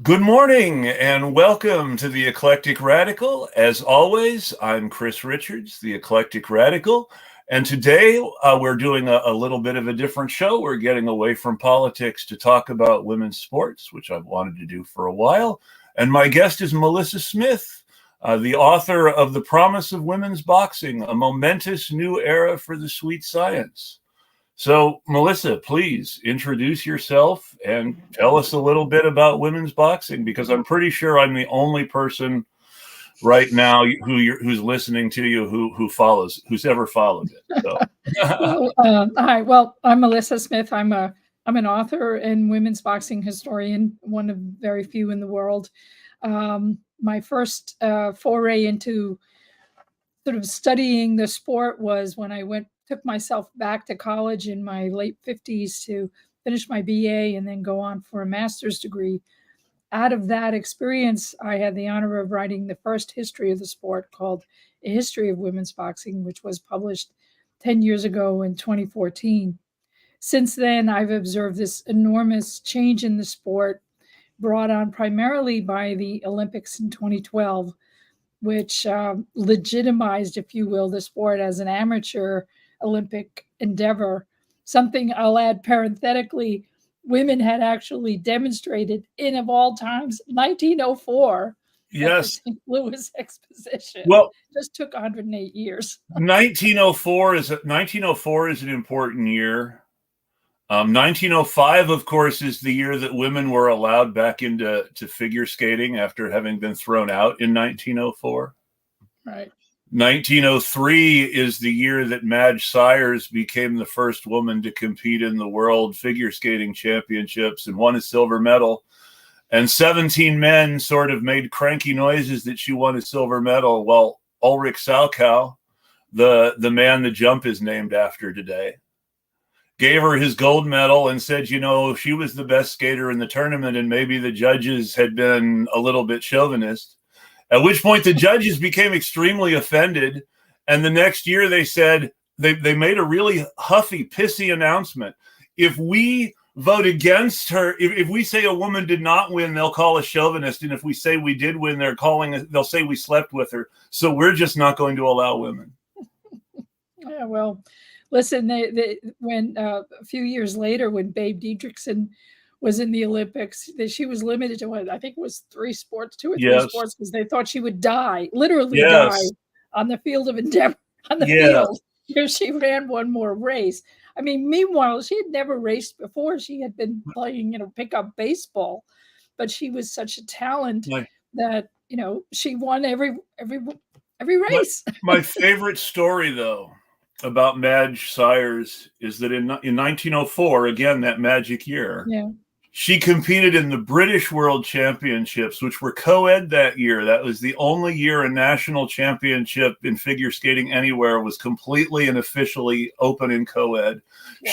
Good morning and welcome to the Eclectic Radical. As always, I'm Chris Richards, the Eclectic Radical. And today we're doing a little bit of a different show. We're getting away from politics to talk about women's sports, which I've wanted to do for a while. And my guest is Malissa Smith, the author of The Promise of Women's Boxing, a momentous new era for the sweet science. So, Melissa, please introduce yourself and tell us a little bit about women's boxing, because I'm pretty sure I'm the only person right now who's listening to you who's ever followed it. So. Hi. Well, I'm Malissa Smith. I'm an author and women's boxing historian, one of very few in the world. My first foray into sort of studying the sport was when I took myself back to college in my late 50s to finish my BA and then go on for a master's degree. Out of that experience, I had the honor of writing the first history of the sport called A History of Women's Boxing, which was published 10 years ago in 2014. Since then, I've observed this enormous change in the sport brought on primarily by the Olympics in 2012, which legitimized, if you will, the sport as an amateur Olympic endeavor. Something I'll add parenthetically, women had actually demonstrated in, of all times, 1904 at the Yes. St. Louis Exposition. Well, just took 108 years. 1904 is an important year. 1905, of course, is the year that women were allowed back into figure skating after having been thrown out in 1904. Right. 1903 is the year that Madge Syers became the first woman to compete in the World Figure Skating Championships and won a silver medal. And 17 men sort of made cranky noises that she won a silver medal. Well, Ulrich Salchow, the man the jump is named after today, gave her his gold medal and said, she was the best skater in the tournament and maybe the judges had been a little bit chauvinist. At which point the judges became extremely offended. And the next year they said, they made a really huffy, pissy announcement. If we vote against her, if we say a woman did not win, they'll call us chauvinist. And if we say we did win, they'll say we slept with her. So we're just not going to allow women. Yeah, well, listen, when a few years later, when Babe Didrikson was in the Olympics, she was limited to I think it was two or three sports, because they thought she would literally die on the field of endeavor. On the field, if she ran one more race. I mean, meanwhile, she had never raced before. She had been playing, pickup baseball, but she was such a talent that she won every race. My favorite story, though, about Madge Syers is that in 1904, again, that magic year, she competed in the British World Championships, which were co-ed that year. That was the only year a national championship in figure skating anywhere was completely and officially open and co-ed. Wow.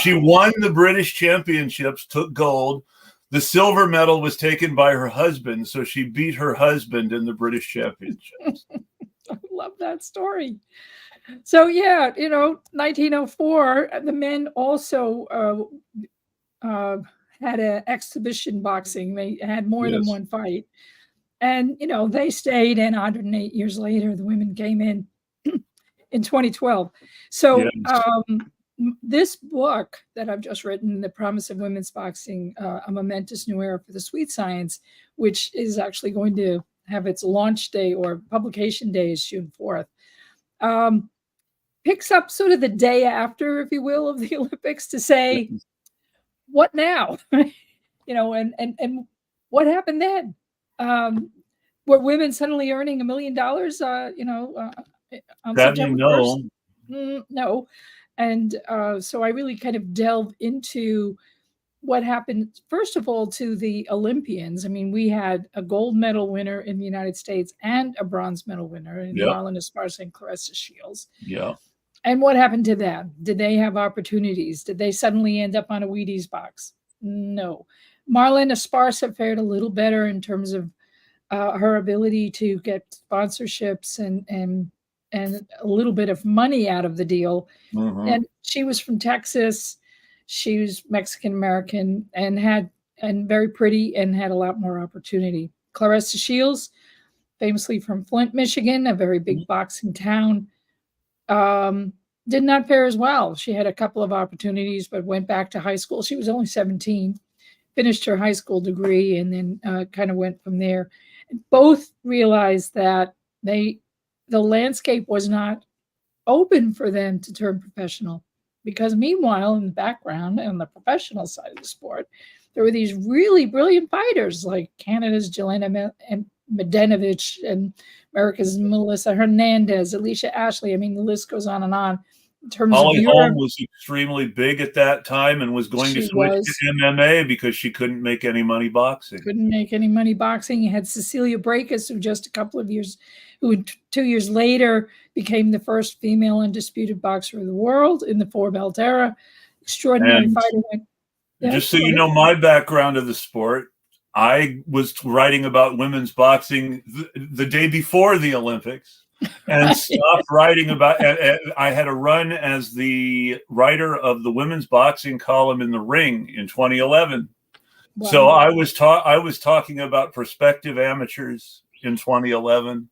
She won the British Championships, took gold. The silver medal was taken by her husband, so she beat her husband in the British Championships. I love that story. So, 1904, the men also had an exhibition boxing. They had more than one fight. And, they stayed in 108 years later. The women came in 2012. So this book that I've just written, The Promise of Women's Boxing, a momentous new era for the sweet science, which is actually going to have its launch day or publication day is June 4th, picks up sort of the day after, if you will, of the Olympics to say, what now? And what happened then? Were women suddenly earning $1 million? On September 1st? No. And so I really kind of delve into what happened, first of all, to the Olympians. I mean, we had a gold medal winner in the United States and a bronze medal winner in Marlon Esparza and Clarissa Shields. Yeah. And what happened to them? Did they have opportunities? Did they suddenly end up on a Wheaties box? No. Marlon Esparza fared a little better in terms of her ability to get sponsorships and a little bit of money out of the deal. Mm-hmm. And she was from Texas. She was Mexican-American and had and very pretty and had a lot more opportunity. Clarissa Shields, famously from Flint, Michigan, a very big boxing town, did not fare as well. She had a couple of opportunities, but went back to high school. She was only 17, finished her high school degree, and then kind of went from there. Both realized that the landscape was not open for them to turn professional, because meanwhile, in the background, on the professional side of the sport, there were these really brilliant fighters like Canada's Jelena Mladenovic and America's Melissa Hernandez, Alicia Ashley. I mean, the list goes on and on. In terms Holly of Holm was extremely big at that time and was going to switch to MMA because she couldn't make any money boxing. Couldn't make any money boxing. You had Cecilia Brækhus, who 2 years later became the first female undisputed boxer of the world in the four-belt era. Extraordinary fighter. Just so you know my background of the sport, I was writing about women's boxing the day before the Olympics and stopped writing about it. I had a run as the writer of the women's boxing column in The Ring in 2011. Wow. So I was talking about prospective amateurs in 2011.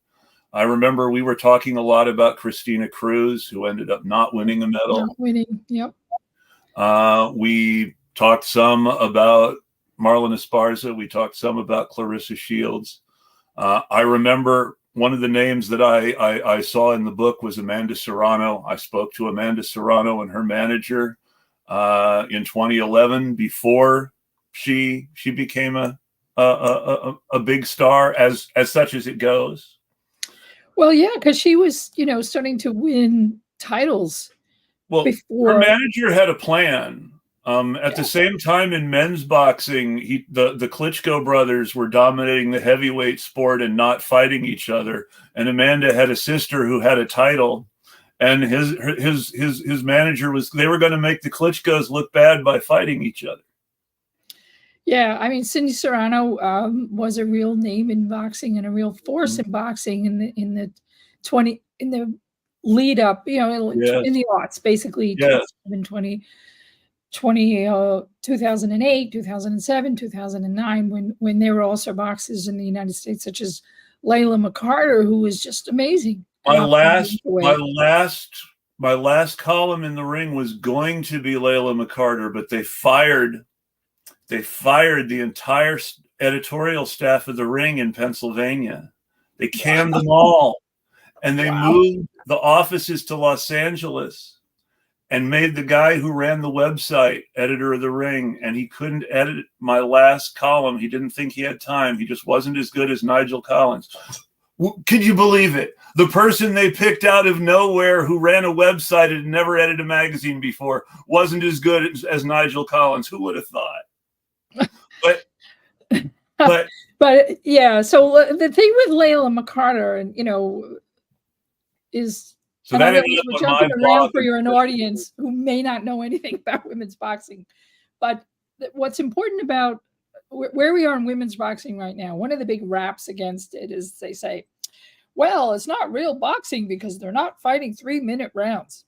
I remember we were talking a lot about Christina Cruz, who ended up not winning a medal. Not winning, yep. We talked some about Marlon Esparza. We talked some about Clarissa Shields. I remember one of the names that I saw in the book was Amanda Serrano. I spoke to Amanda Serrano and her manager in 2011 before she became a big star as such as it goes. Well, yeah, because she was, starting to win titles. Well, her manager had a plan. At the same time in men's boxing, the Klitschko brothers were dominating the heavyweight sport and not fighting each other. And Amanda had a sister who had a title, and his manager they were going to make the Klitschkos look bad by fighting each other. Yeah, I mean, Cindy Serrano was a real name in boxing and a real force in boxing in the lead up, in the aughts, basically. Yes. 2008, 2007, 2009, when there were also boxers in the United States, such as Layla McCarter, who was just amazing. My last column in The Ring was going to be Layla McCarter, but they fired the entire editorial staff of The Ring in Pennsylvania. They canned them all, and they moved the offices to Los Angeles and made the guy who ran the website editor of The Ring, and he couldn't edit my last column. He didn't think he had time. He just wasn't as good as Nigel Collins. Could you believe it? The person they picked out of nowhere who ran a website and never edited a magazine before wasn't as good as Nigel Collins. Who would have thought? But yeah, so the thing with Layla McCarter, is, so that we're jumping around for an audience who may not know anything about women's boxing. But what's important about where we are in women's boxing right now, one of the big raps against it is they say, well, it's not real boxing because they're not fighting 3-minute rounds.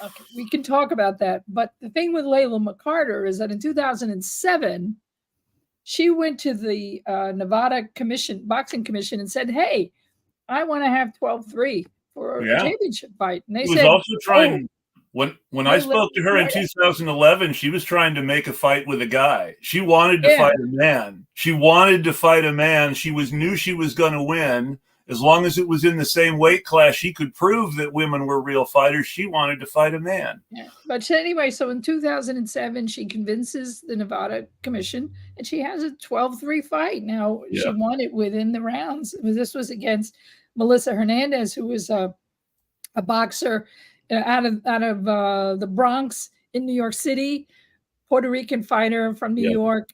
Okay, we can talk about that. But the thing with Layla McCarter is that in 2007, she went to the Nevada Boxing Commission and said, hey, I want to have 12-3 for a championship fight. And they said, also trying, when I spoke to her in 2011, she was trying to make a fight with a guy. She wanted to fight a man. She knew she was going to win. As long as it was in the same weight class, she could prove that women were real fighters. She wanted to fight a man. Yeah. But anyway, so in 2007, she convinces the Nevada Commission, and she has a 12-3 fight. Now, she won it within the rounds. This was against Melissa Hernandez, who was a boxer out of the Bronx in New York City, Puerto Rican fighter from New York.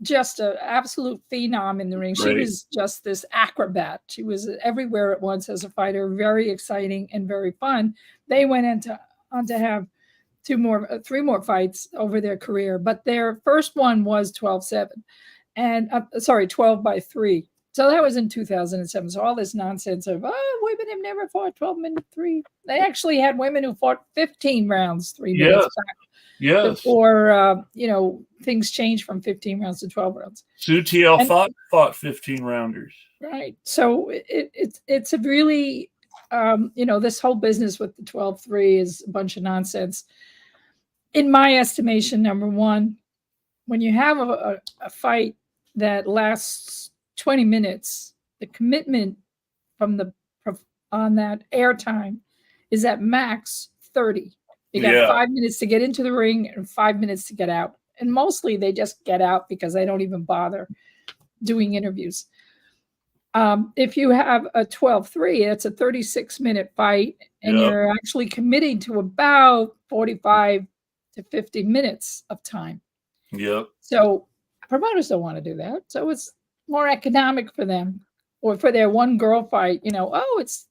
Just an absolute phenom in the ring. She was just this acrobat. She was everywhere at once as a fighter, very exciting and very fun. They went on to have 3 more fights over their career, but their first one was 12-7 and 12-3. So that was in 2007. So all this nonsense of, women have never fought 12-minute 3. They actually had women who fought 15 rounds, 3 minutes back. Yes. before things change from 15 rounds to 12 rounds. Sue T.L. fought 15 rounders. Right. So it's a really this whole business with the 12-3 is a bunch of nonsense. In my estimation, number one, when you have a fight that lasts 20 minutes, the commitment on that airtime is at max 30. You got 5 minutes to get into the ring and 5 minutes to get out. And mostly they just get out because they don't even bother doing interviews. If you have a 12-3, it's a 36-minute fight, and you're actually committing to about 45 to 50 minutes of time. Yep. So promoters don't want to do that. So it's more economic for them, or for their one girl fight, it's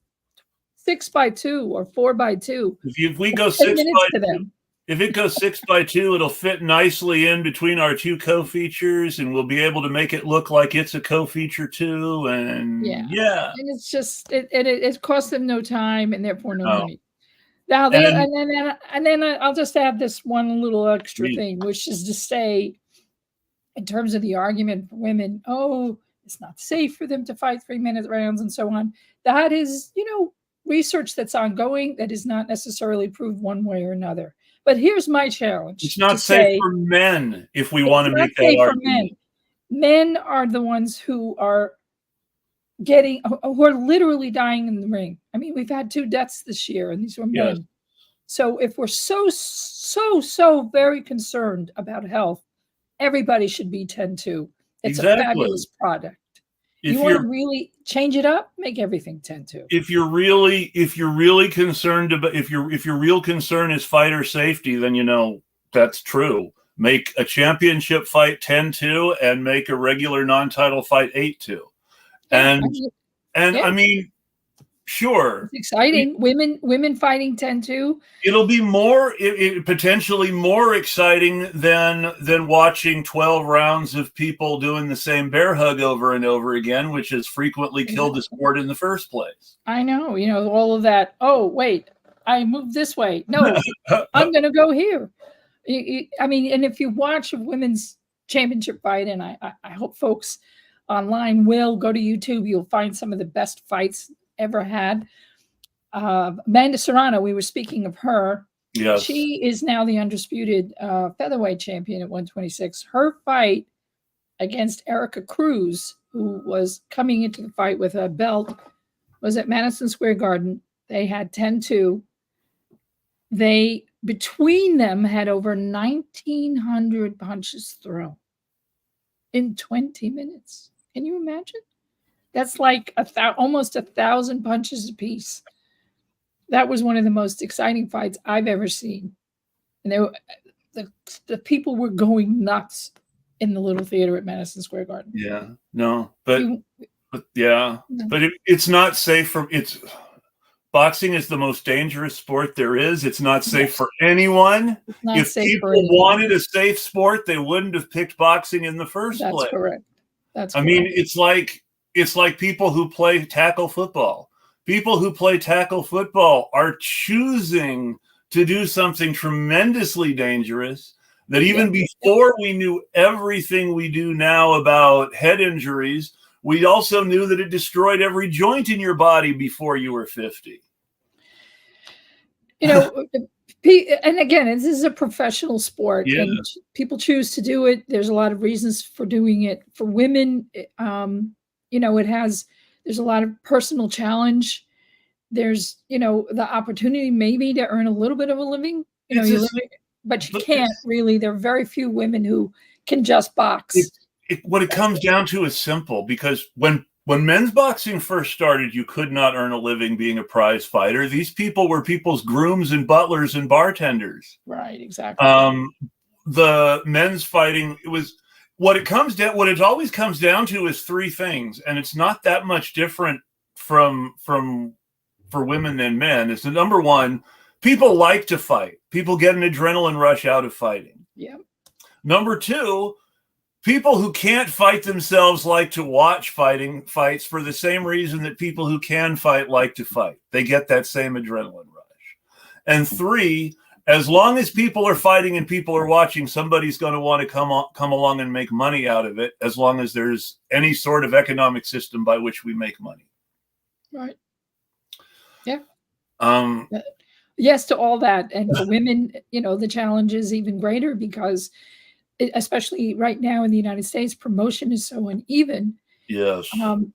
6x2 or 4x2. If we go 6x2, to them. If it goes 6x2, it'll fit nicely in between our two co-features, and we'll be able to make it look like it's a co-feature too. And and it's just it costs them no time and therefore no money. Now, and then I'll just add this one little extra thing, which is to say, in terms of the argument for women, it's not safe for them to fight 3-minute rounds and so on. That is, research that's ongoing that is not necessarily proved one way or another. But here's my challenge. It's not safe for men if we want to make that argument. Men are the ones who are literally dying in the ring. I mean, we've had 2 deaths this year, and these were men. Yes. So if we're so very concerned about health, everybody should be 10-2. It's a fabulous product. If you want to really change it up, make everything 10-2. If you're really concerned about if your real concern is fighter safety, then that's true. Make a championship fight 10-2 and make a regular non-title fight 8-2. I mean, sure, it's exciting. Women fighting 10-2. It'll be potentially more exciting than watching 12 rounds of people doing the same bear hug over and over again, which has frequently killed the sport in the first place. I know, all of that. Oh, wait, I moved this way. No, I'm going to go here. I mean, and if you watch a women's championship fight, and I hope folks online will go to YouTube, you'll find some of the best fights ever had. Amanda Serrano, we were speaking of her. Yes. She is now the undisputed featherweight champion at 126. Her fight against Erica Cruz, who was coming into the fight with a belt, was at Madison Square Garden. They had 10-2. They, between them, had over 1,900 punches thrown in 20 minutes. Can you imagine? That's like almost 1,000 punches apiece. That was one of the most exciting fights I've ever seen. And the people were going nuts in the little theater at Madison Square Garden. Yeah, no, but it's not safe boxing is the most dangerous sport there is. It's not safe for anyone. If people wanted a safe sport, they wouldn't have picked boxing in the first place. That's correct. I mean, it's like people who play tackle football. People who play tackle football are choosing to do something tremendously dangerous that even before we knew everything we do now about head injuries, we also knew that it destroyed every joint in your body before you were 50. And again, this is a professional sport, and people choose to do it. There's a lot of reasons for doing it. For women, there's a lot of personal challenge. There's, the opportunity maybe to earn a little bit of a living, but you can't really. There are very few women who can just box. What it comes down to is simple, because when men's boxing first started, you could not earn a living being a prize fighter. These people were people's grooms and butlers and bartenders. Right, exactly. The men's fighting, what it always comes down to is 3 things, and it's not that much different for women than men. It's the number one, people like to fight. People get an adrenaline rush out of fighting. Yeah. Number 2, people who can't fight themselves like to watch fights for the same reason that people who can fight like to fight. They get that same adrenaline rush. And 3, as long as people are fighting and people are watching, somebody's going to want to come along and make money out of it, as long as there's any sort of economic system by which we make money. Right. Yeah. Um, yes to all that. And for women, the challenge is even greater because especially right now in the United States, promotion is so uneven. yes. You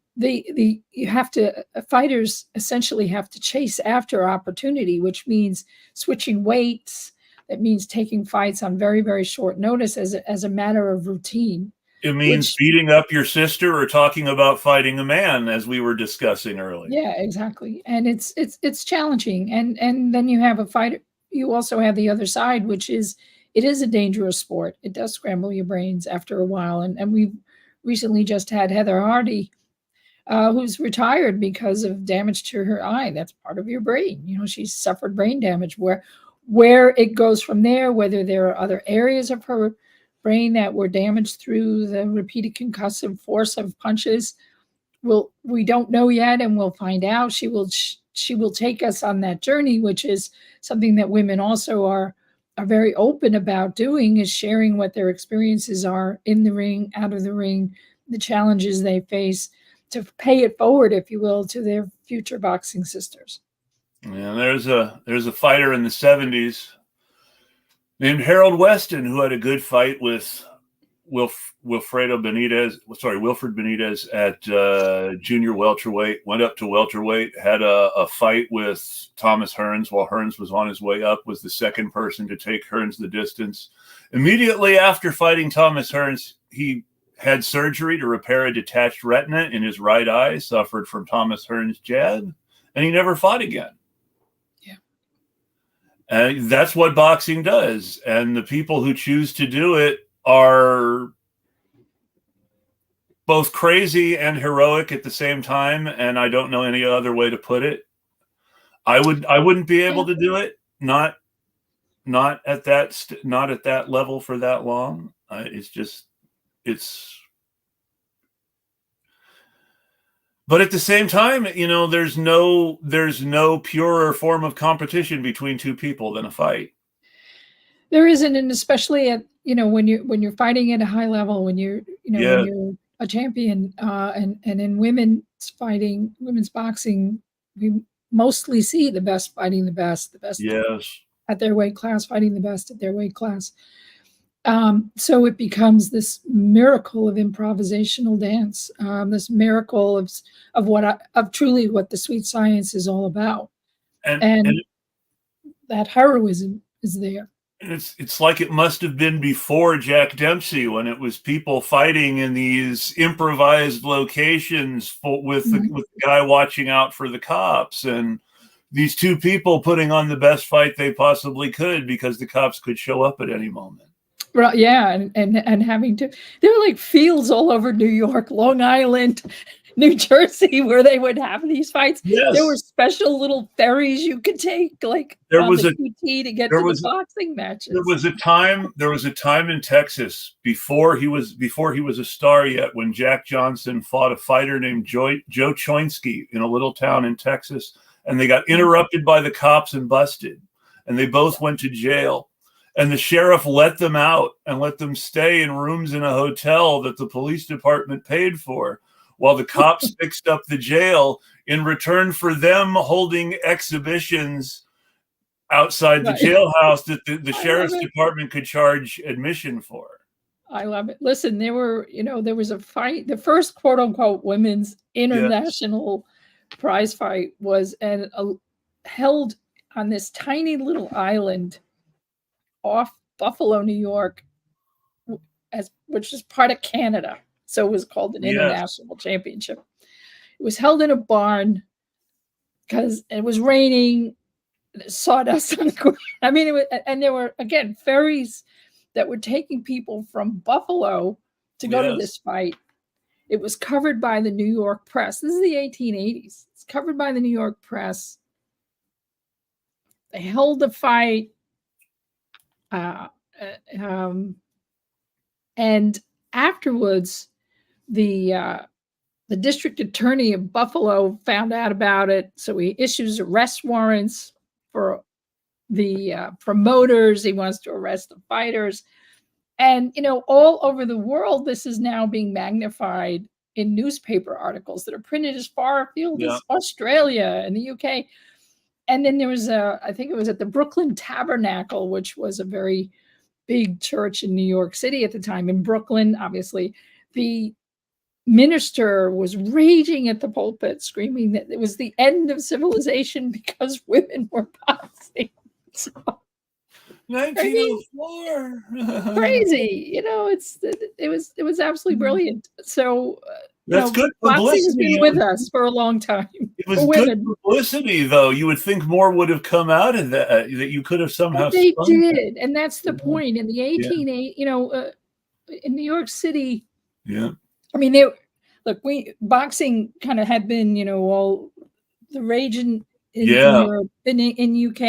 have to fighters essentially have to chase after opportunity, which means switching weights. That means taking fights on very, very short notice as a matter of routine. It means beating up your sister or talking about fighting a man, as we were discussing earlier. Yeah, exactly. And it's challenging. And then you have a fighter. You also have the other side, which is it is a dangerous sport. It does scramble your brains after a while. And we've recently just had Heather Hardy, who's retired because of damage to her eye. That's part of your brain. She's suffered brain damage. Where it goes from there, whether there are other areas of her brain that were damaged through the repeated concussive force of punches, we don't know yet, and we'll find out. She will take us on that journey, which is something that women also are very open about doing, is sharing what their experiences are in the ring, out of the ring, the challenges they face, to pay it forward, if you will, to their future boxing sisters. Yeah, there's a fighter in the 70s named Harold Weston who had a good fight with Wilfred Benitez at junior welterweight, went up to welterweight, had a fight with Thomas Hearns while Hearns was on his way up, was the second person to take Hearns the distance. Immediately after fighting Thomas Hearns, he had surgery to repair a detached retina in his right eye, suffered from Thomas Hearns' jab, and he never fought again. Yeah. And that's what boxing does. And the people who choose to do it are both crazy and heroic at the same time. And I don't know any other way to put it. I wouldn't be able to do it. Not at that level for that long. But at the same time, there's no purer form of competition between two people than a fight. There isn't, and especially at when you're fighting at a high level, when you're when you're a champion, and in women's boxing, we mostly see the best fighting the best yes. at their weight class, fighting the best at their weight class. So it becomes this miracle of improvisational dance, this miracle of truly what the sweet science is all about, and that heroism is there. It's like it must have been before Jack Dempsey, when it was people fighting in these improvised locations with the guy watching out for the cops, and these two people putting on the best fight they possibly could because the cops could show up at any moment. Right, yeah, and having to, there were like fields all over New York, Long Island, New Jersey, where they would have these fights. Yes. There were special little ferries you could take, like there on was the a QT to get to the boxing matches. There was a time in Texas before he was a star yet, when Jack Johnson fought a fighter named Joe Choinsky in a little town in Texas, and they got interrupted by the cops and busted, and they both went to jail. And the sheriff let them out and let them stay in rooms in a hotel that the police department paid for, while the cops fixed up the jail in return for them holding exhibitions outside the jailhouse that the sheriff's department could charge admission for. I love it. Listen, there was a fight. The first quote unquote women's international prize fight was held on this tiny little island off Buffalo, New York, which is part of Canada. So it was called an international championship. It was held in a barn because it was raining, sawdust on the ground. I mean, and there were, again, ferries that were taking people from Buffalo to go to this fight. It was covered by the New York press. This is the 1880s. It's covered by the New York press. They held the fight. And afterwards, the district attorney of Buffalo found out about it, so he issues arrest warrants for the promoters. He wants to arrest the fighters. And, all over the world, this is now being magnified in newspaper articles that are printed as far afield as Australia and the UK. And then there was I think it was at the Brooklyn Tabernacle, which was a very big church in New York City at the time. In Brooklyn, obviously, the minister was raging at the pulpit, screaming that it was the end of civilization because women were boxing. So, 1904. Crazy, it was absolutely brilliant. So that's good boxing has publicity. been with us for a long time. It was good publicity, though. You would think more would have come out of that you could have somehow. They did, and that's the point. In the 1880, in New York City. Yeah. I mean, boxing kind of had been, all the rage in Europe, in UK.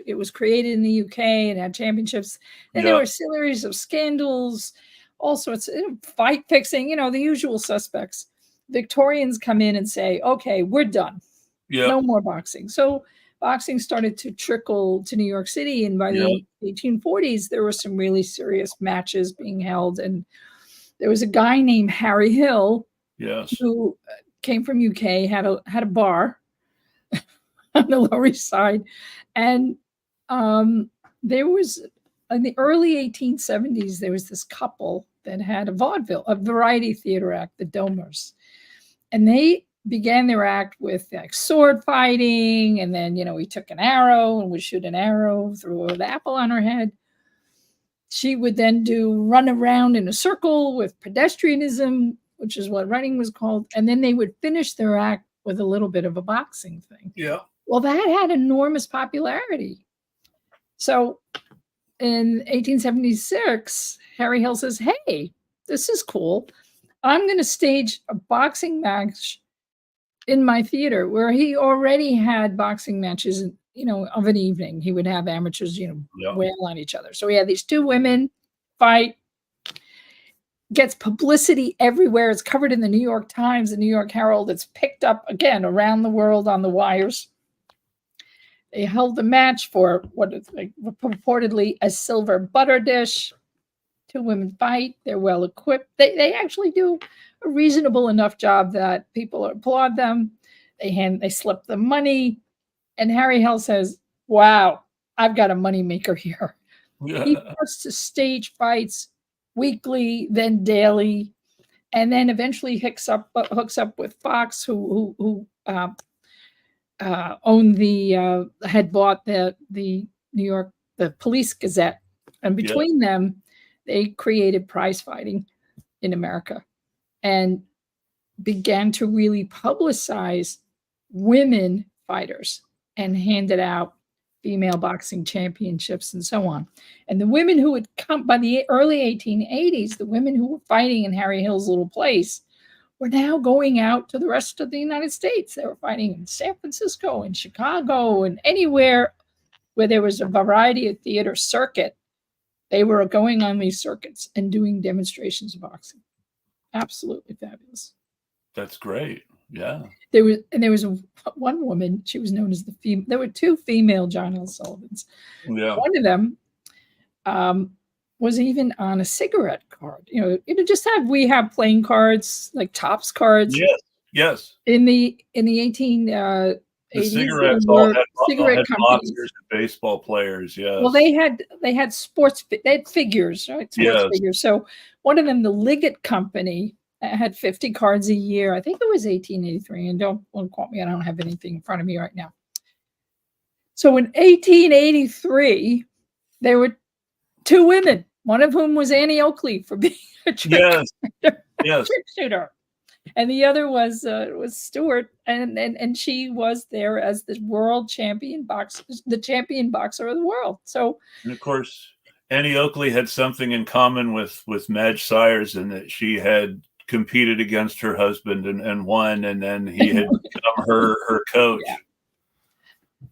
It was created in the UK and had championships. And there were a series of scandals, all sorts of fight fixing, the usual suspects. Victorians come in and say, okay, we're done. No more boxing. So boxing started to trickle to New York City. And by the 1840s, there were some really serious matches being held. And there was a guy named Harry Hill, who came from UK, had a bar on the Lower East Side. And there was, in the early 1870s, there was this couple that had a variety theater act, the Domers. And they began their act with sword fighting. And then, he took an arrow and would shoot an arrow, threw an apple on her head. She would then run around in a circle with pedestrianism, which is what running was called. And then they would finish their act with a little bit of a boxing thing. Yeah. Well, that had enormous popularity. So in 1876, Harry Hill says, hey, this is cool. I'm going to stage a boxing match in my theater, where he already had boxing matches, of an evening. He would have amateurs, wail on each other. So he had these two women fight, gets publicity everywhere. It's covered in the New York Times, the New York Herald. It's picked up again around the world on the wires. They held the match for what is purportedly a silver butter dish. Two women fight. They're well equipped. They actually do a reasonable enough job that people applaud them. They slip them money. And Harry Hill says, wow, I've got a moneymaker here. Yeah. He starts to stage fights weekly, then daily, and then eventually hooks up with Fox, who owned had bought the New York, the Police Gazette. And between them, they created prize fighting in America and began to really publicize women fighters and handed out female boxing championships and so on. And the women who had come by the early 1880s, the women who were fighting in Harry Hill's little place, were now going out to the rest of the United States. They were fighting in San Francisco and Chicago and anywhere where there was a variety of theater circuit. They were going on these circuits and doing demonstrations of boxing. Absolutely fabulous. That's great. Yeah. There was one woman, she was known as the female. There were two female John L. Sullivans. Yeah. One of them was even on a cigarette card. We have playing cards, like Topps cards. Yes. Yes. In the 1880s, cigarettes all had companies, boxers and baseball players. Yes. Well, they had figures, right? Sports figures. So one of them, the Liggett Company, had 50 cards a year. I think it was 1883. And don't quote me. I don't have anything in front of me right now. So in 1883, there were two women, one of whom was Annie Oakley for being a trick shooter. And the other was Stewart, and she was there as the world champion boxer, the champion boxer of the world. So, and of course, Annie Oakley had something in common with Madge Syers in that she had competed against her husband and won, and then he had become her coach. Yeah.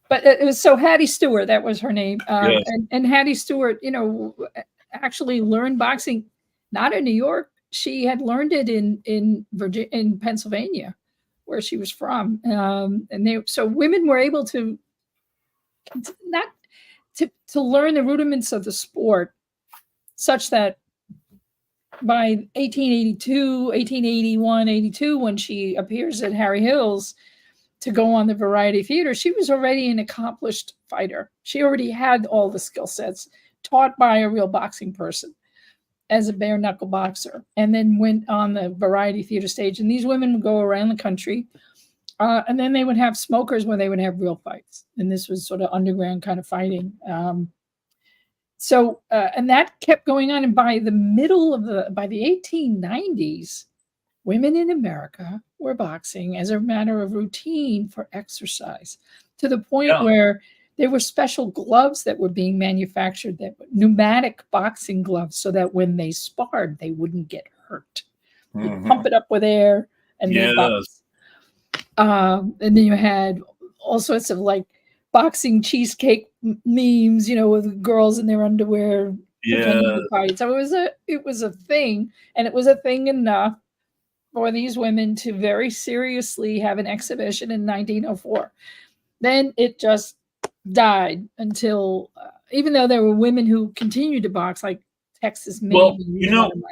But it was Hattie Stewart, that was her name. And Hattie Stewart, actually learned boxing, not in New York. She had learned it in Virginia, in Pennsylvania, where she was from. So women were able to to learn the rudiments of the sport, such that by 1882, 1881, 82, when she appears at Harry Hill's to go on the variety theater, she was already an accomplished fighter. She already had all the skill sets taught by a real boxing person as a bare knuckle boxer, and then went on the variety theater stage. And these women would go around the country, and then they would have smokers where they would have real fights. And this was sort of underground kind of fighting. And that kept going on. And by the 1890s, women in America were boxing as a matter of routine for exercise, to the point where there were special gloves that were being manufactured, that were pneumatic boxing gloves, so that when they sparred, they wouldn't get hurt. They'd pump it up with air and then box. And then you had all sorts of like boxing cheesecake memes, with girls in their underwear pretending to fight. So it was a thing, and it was a thing enough for these women to very seriously have an exhibition in 1904. Then it just died until, even though there were women who continued to box, like Texas May. Well,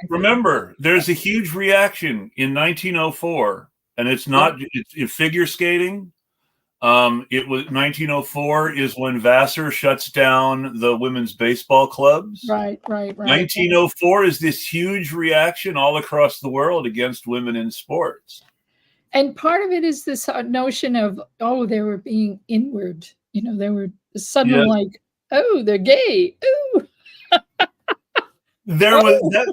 remember, there's a huge reaction in 1904, and it's not it's figure skating. It was 1904 is when Vassar shuts down the women's baseball clubs. Right. 1904 is this huge reaction all across the world against women in sports. And part of it is this notion of, they were being inward. They were suddenly like, they're gay. Ooh. There was that,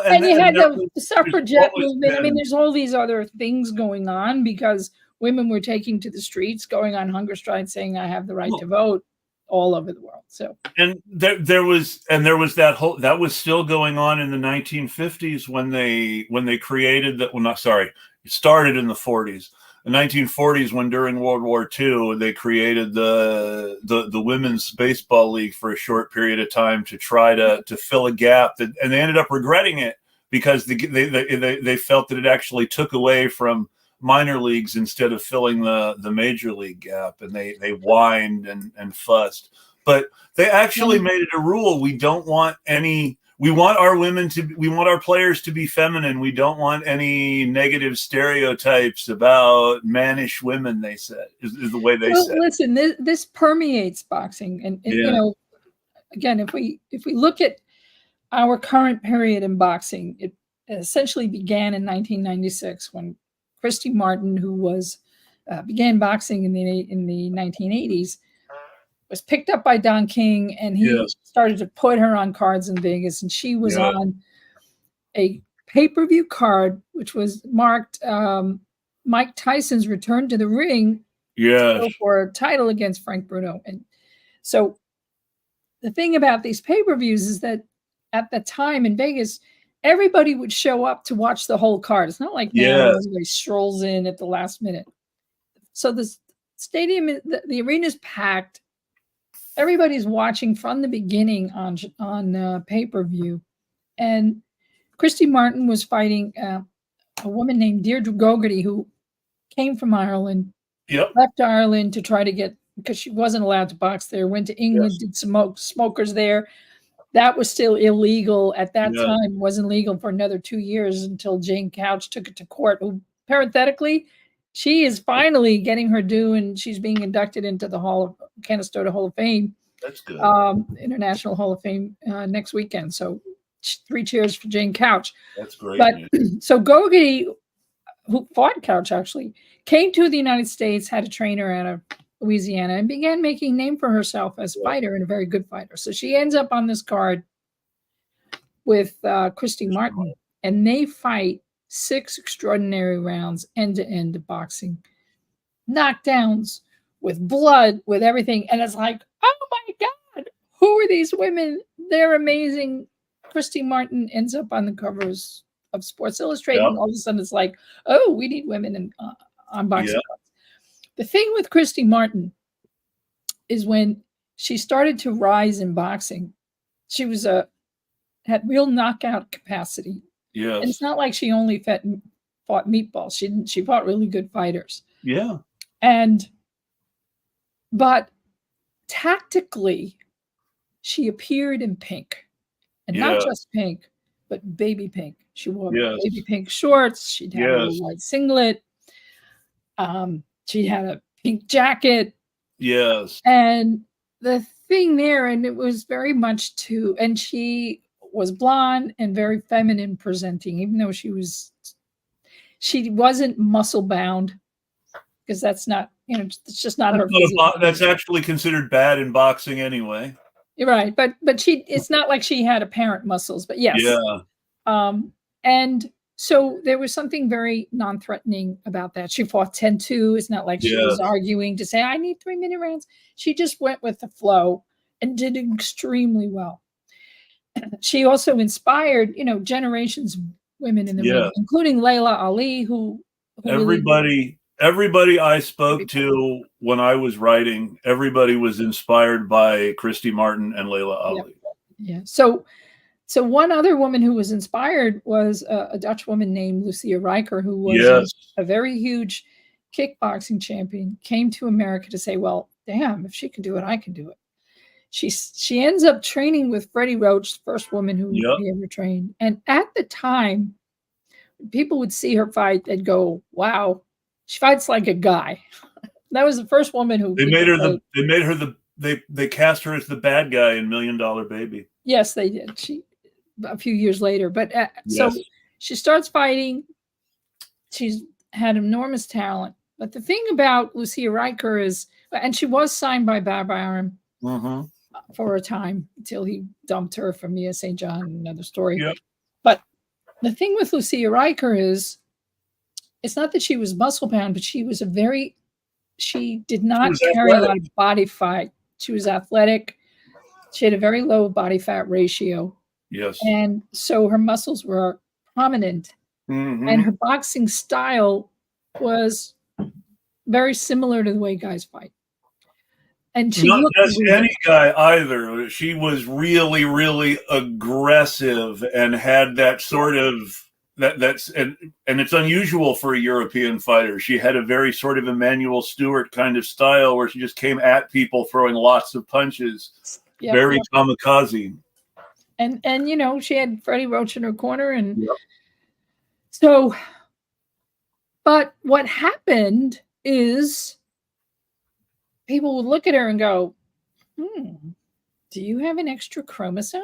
and you had the suffragette movement. I mean, there's all these other things going on because women were taking to the streets, going on hunger strikes, saying, I have the right to vote, all over the world. So, and there was that was still going on in the 1950s when they created that. Well, not sorry, it started in the 40s. The 1940s, when during World War II they created the women's baseball league for a short period of time to try to fill a gap, and they ended up regretting it because they felt that it actually took away from minor leagues instead of filling the major league gap, and they whined and fussed. But they actually made it a rule: we want our players to be feminine. We don't want any negative stereotypes about mannish women, they said, is the way they said. Listen, this permeates boxing. And again, if we look at our current period in boxing, it essentially began in 1996 when Christy Martin, who began boxing in the 1980s, was picked up by Don King, and he started to put her on cards in Vegas, and she was on a pay-per-view card, which was marked Mike Tyson's return to the ring to go for a title against Frank Bruno. And so the thing about these pay-per-views is that at the time in Vegas, everybody would show up to watch the whole card. It's not like now everybody strolls in at the last minute. So the stadium, the arena is packed. Everybody's watching from the beginning on pay-per-view. And Christy Martin was fighting a woman named Deirdre Gogarty, who came from Ireland, left Ireland to try to get, because she wasn't allowed to box there, went to England, did smokers there. That was still illegal at that time. Wasn't legal for another 2 years until Jane Couch took it to court, who parenthetically, she is finally getting her due, and she's being inducted into the Canastota Hall of Fame. That's good. International Hall of Fame next weekend. So 3 cheers for Jane Couch. That's great. But so Gogarty, who fought Couch actually, came to the United States, had a trainer out of Louisiana, and began making a name for herself as a fighter, and a very good fighter. So she ends up on this card with Christy Martin, and they fight 6 extraordinary rounds, end-to-end of boxing. Knockdowns, with blood, with everything. And it's like, oh my God, who are these women? They're amazing. Christy Martin ends up on the covers of Sports Illustrated, and all of a sudden it's like, oh, we need women on boxing cards. The thing with Christy Martin is when she started to rise in boxing, she had real knockout capacity. Yes. And it's not like she only fought meatballs. She fought really good fighters. Yeah. But tactically, she appeared in pink, and not Yeah. just pink, but baby pink. She wore baby Yes. pink shorts. She'd have a little Yes. white singlet. She had a pink jacket. Yes. And the thing there, and it was very much and she was blonde and very feminine presenting, even though she wasn't muscle bound, because that's not, it's just not her physique. That's actually considered bad in boxing anyway. You're right. But it's not like she had apparent muscles, but yes. Yeah. And so there was something very non-threatening about that. She fought 10-2. It's not like she was arguing to say, I need 3-minute rounds. She just went with the flow and did extremely well. She also inspired, generations of women in the ring, including Layla Ali, who everybody I spoke to when I was writing, everybody was inspired by Christy Martin and Layla Ali. Yeah. So one other woman who was inspired was a Dutch woman named Lucia Rijker, who was a very huge kickboxing champion, came to America to say, well, damn, if she can do it, I can do it. She ends up training with Freddie Roach, the first woman who he ever trained. And at the time, people would see her fight, they'd go, wow, she fights like a guy. That was the first woman who they cast her as the bad guy in $1 Million Baby. Yes, they did. A few years later, but so she starts fighting. She's had enormous talent. But the thing about Lucia Rijker is, and she was signed by Bob Arum for a time until he dumped her for Mia St. John, another story. Yep. But the thing with Lucia Rijker is, it's not that she was muscle bound, but she did not carry a lot of body fat. She was athletic. She had a very low body fat ratio. Yes. And so her muscles were prominent. And her boxing style was very similar to the way guys fight. And she not just any guy either. She was really, really aggressive and had that sort of and it's unusual for a European fighter. She had a very sort of Emmanuel Stewart kind of style where she just came at people throwing lots of punches. Very kamikaze. And she had Freddie Roach in her corner, and so, but what happened is people would look at her and go, do you have an extra chromosome?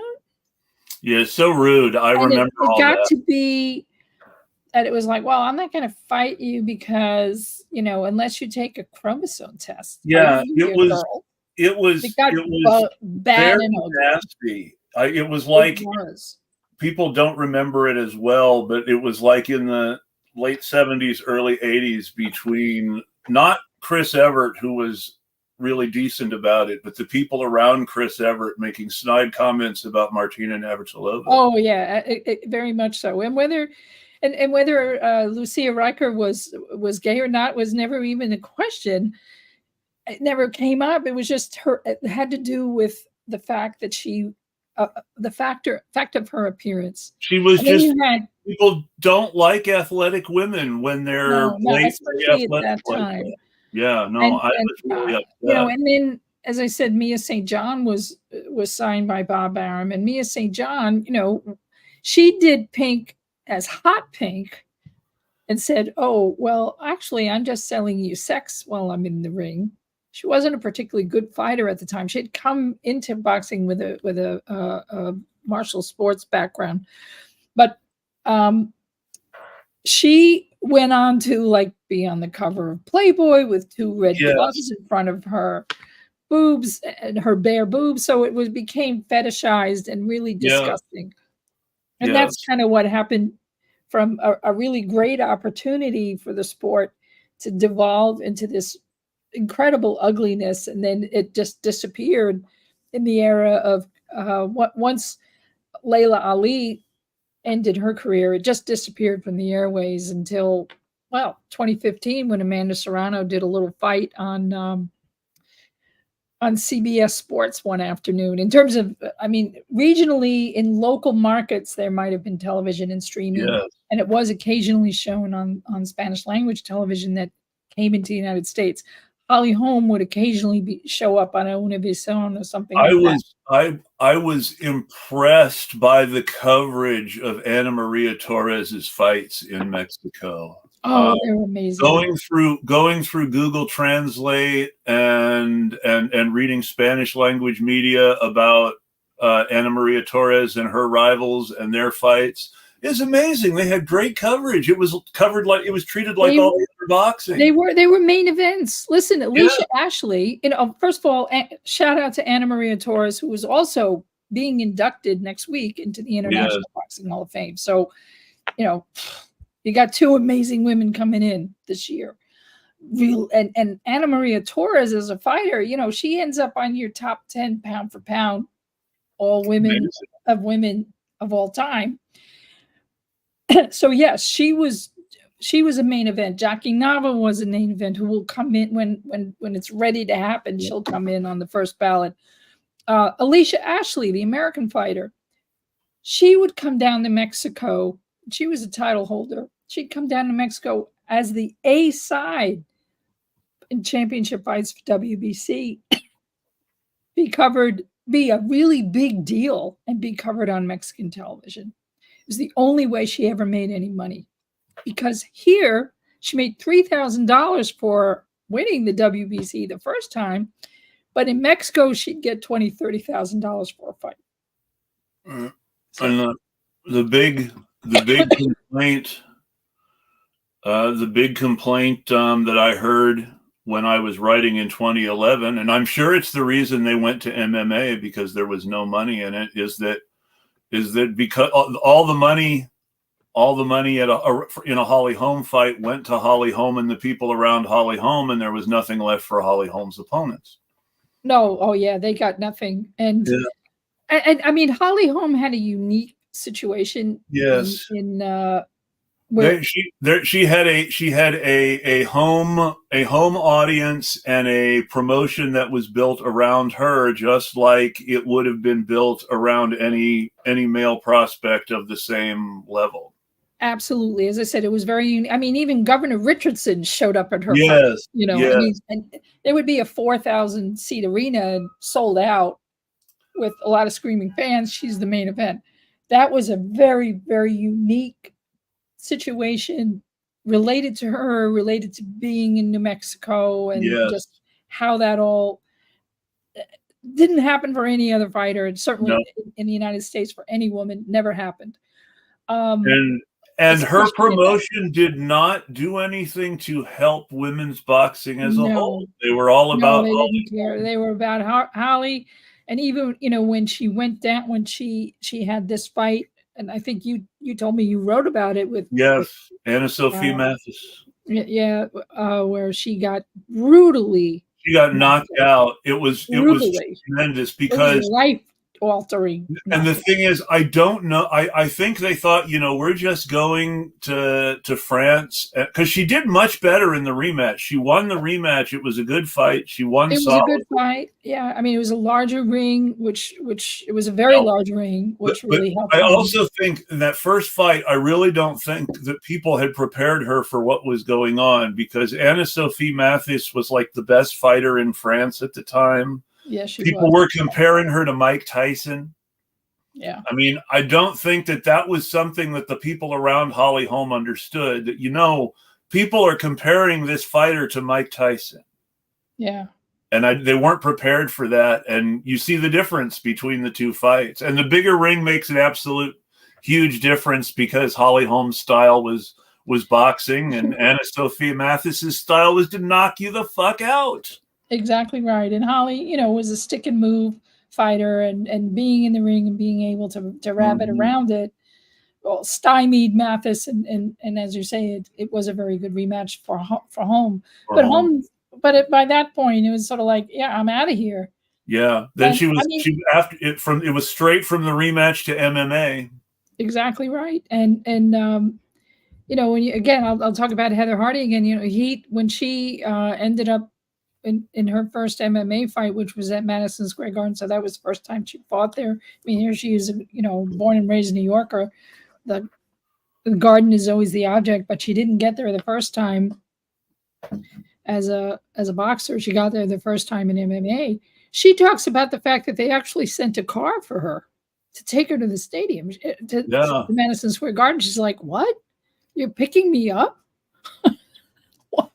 Yeah, so rude. I remember it got to be that it was like, well, I'm not going to fight you because, unless you take a chromosome test. Yeah, it was bad and nasty. It was like, people don't remember it as well, but it was like in the late 70s, early 80s between not Chris Evert, who was really decent about it, but the people around Chris Evert making snide comments about Martina Navratilova. Oh yeah, very much so. And whether Lucia Rijker was gay or not was never even a question. It never came up. It was just it had to do with the fact that the fact of her appearance. She was people don't like athletic women when they're especially at that time. Yeah, no, I was really upset. And then, as I said, Mia St. John was signed by Bob Arum, and Mia St. John, she did pink as hot pink, and said, "Oh, well, actually, I'm just selling you sex while I'm in the ring." She wasn't a particularly good fighter at the time. She had come into boxing with a martial sports background, but she went on to be on the cover of Playboy with 2 red gloves in front of her boobs and her bare boobs. So it became fetishized and really disgusting. And that's kind of what happened from a really great opportunity for the sport to devolve into this incredible ugliness. And then it just disappeared in the era of once Layla Ali ended her career, it just disappeared from the airways until 2015, when Amanda Serrano did a little fight on CBS Sports one afternoon. In terms of, regionally in local markets, there might have been television and streaming, and it was occasionally shown on Spanish language television that came into the United States. Holly Holm would occasionally show up on Univision or something I like that. was I was impressed by the coverage of Ana Maria Torres's fights in Mexico. Oh, they were amazing. Going through Google Translate and reading Spanish language media about Ana Maria Torres and her rivals and their fights is amazing. They had great coverage. It was covered like it was treated like all the other boxing. They were main events. Listen, Alicia Ashley, first of all, shout out to Ana Maria Torres, who was also being inducted next week into the International Boxing Hall of Fame. So, you got two amazing women coming in this year. And Ana Maria Torres as a fighter, she ends up on your top 10 pound for pound, all women of all time. So yes, she was a main event. Jackie Nava was a main event who will come in when it's ready to happen. She'll come in on the first ballot. Alicia Ashley, the American fighter, she would come down to Mexico. She was a title holder. She'd come down to Mexico as the A side in championship fights for WBC, be a really big deal and be covered on Mexican television. It was the only way she ever made any money, because here she made $3,000 for winning the WBC the first time, but in Mexico she'd get $20,000, $30,000 for a fight. And the big complaint, that I heard when I was writing in 2011, and I'm sure it's the reason they went to MMA because there was no money in it, is that because all the money in a Holly Holm fight went to Holly Holm and the people around Holly Holm, and there was nothing left for Holly Holm's opponents. No, oh yeah, they got nothing. And I mean, Holly Holm had a unique situation. Yes. She had a home audience and a promotion that was built around her, just like it would have been built around any male prospect of the same level. Absolutely. As I said, it was very unique. I mean, even Governor Richardson showed up at her fight, and there would be a 4,000 seat arena sold out with a lot of screaming fans. She's the main event. That was a very, very unique situation related to her, related to being in New Mexico, and just how that all didn't happen for any other fighter. And certainly in the United States for any woman, never happened. And her promotion did not do anything to help women's boxing as a whole. They were all about. They didn't care. They were about Holly. And even when she went down, when she had this fight, and I think you told me you wrote about it with Anna Sophie Mathis. Where she got brutally. She got knocked out. It was tremendous because life altering. And the thing is, I don't know. I think they thought, we're just going to France, because she did much better in the rematch. She won the rematch. It was a good fight. She won. It was a good fight. Yeah, I mean, it was a larger ring, which it was a very large ring, which really helped. I also think in that first fight, I really don't think that people had prepared her for what was going on, because Anna Sophie Mathis was like the best fighter in France at the time. Yeah, people were comparing her to Mike Tyson. Yeah. I mean, I don't think that was something that the people around Holly Holm understood, that, people are comparing this fighter to Mike Tyson. Yeah. And they weren't prepared for that. And you see the difference between the two fights. And the bigger ring makes an absolute huge difference, because Holly Holm's style was boxing, and Anna Sophia Mathis's style was to knock you the fuck out. Exactly right. And Holly, was a stick and move fighter, and being in the ring and being able to wrap it around it, stymied Mathis, and as you say, it was a very good rematch for Holm. By that point, it was sort of like, yeah, I'm out of here. Yeah. Then it was straight from the rematch to MMA. Exactly right. And when I'll talk about Heather Hardy again. When she ended up in her first MMA fight, which was at Madison Square Garden. So that was the first time she fought there. I mean, here she is, born and raised New Yorker. The Garden is always the object, but she didn't get there the first time. as a boxer. She got there the first time in MMA. She talks about the fact that they actually sent a car for her to take her to the stadium, to Yeah. Madison Square Garden. She's like, "What? You're picking me up?" What?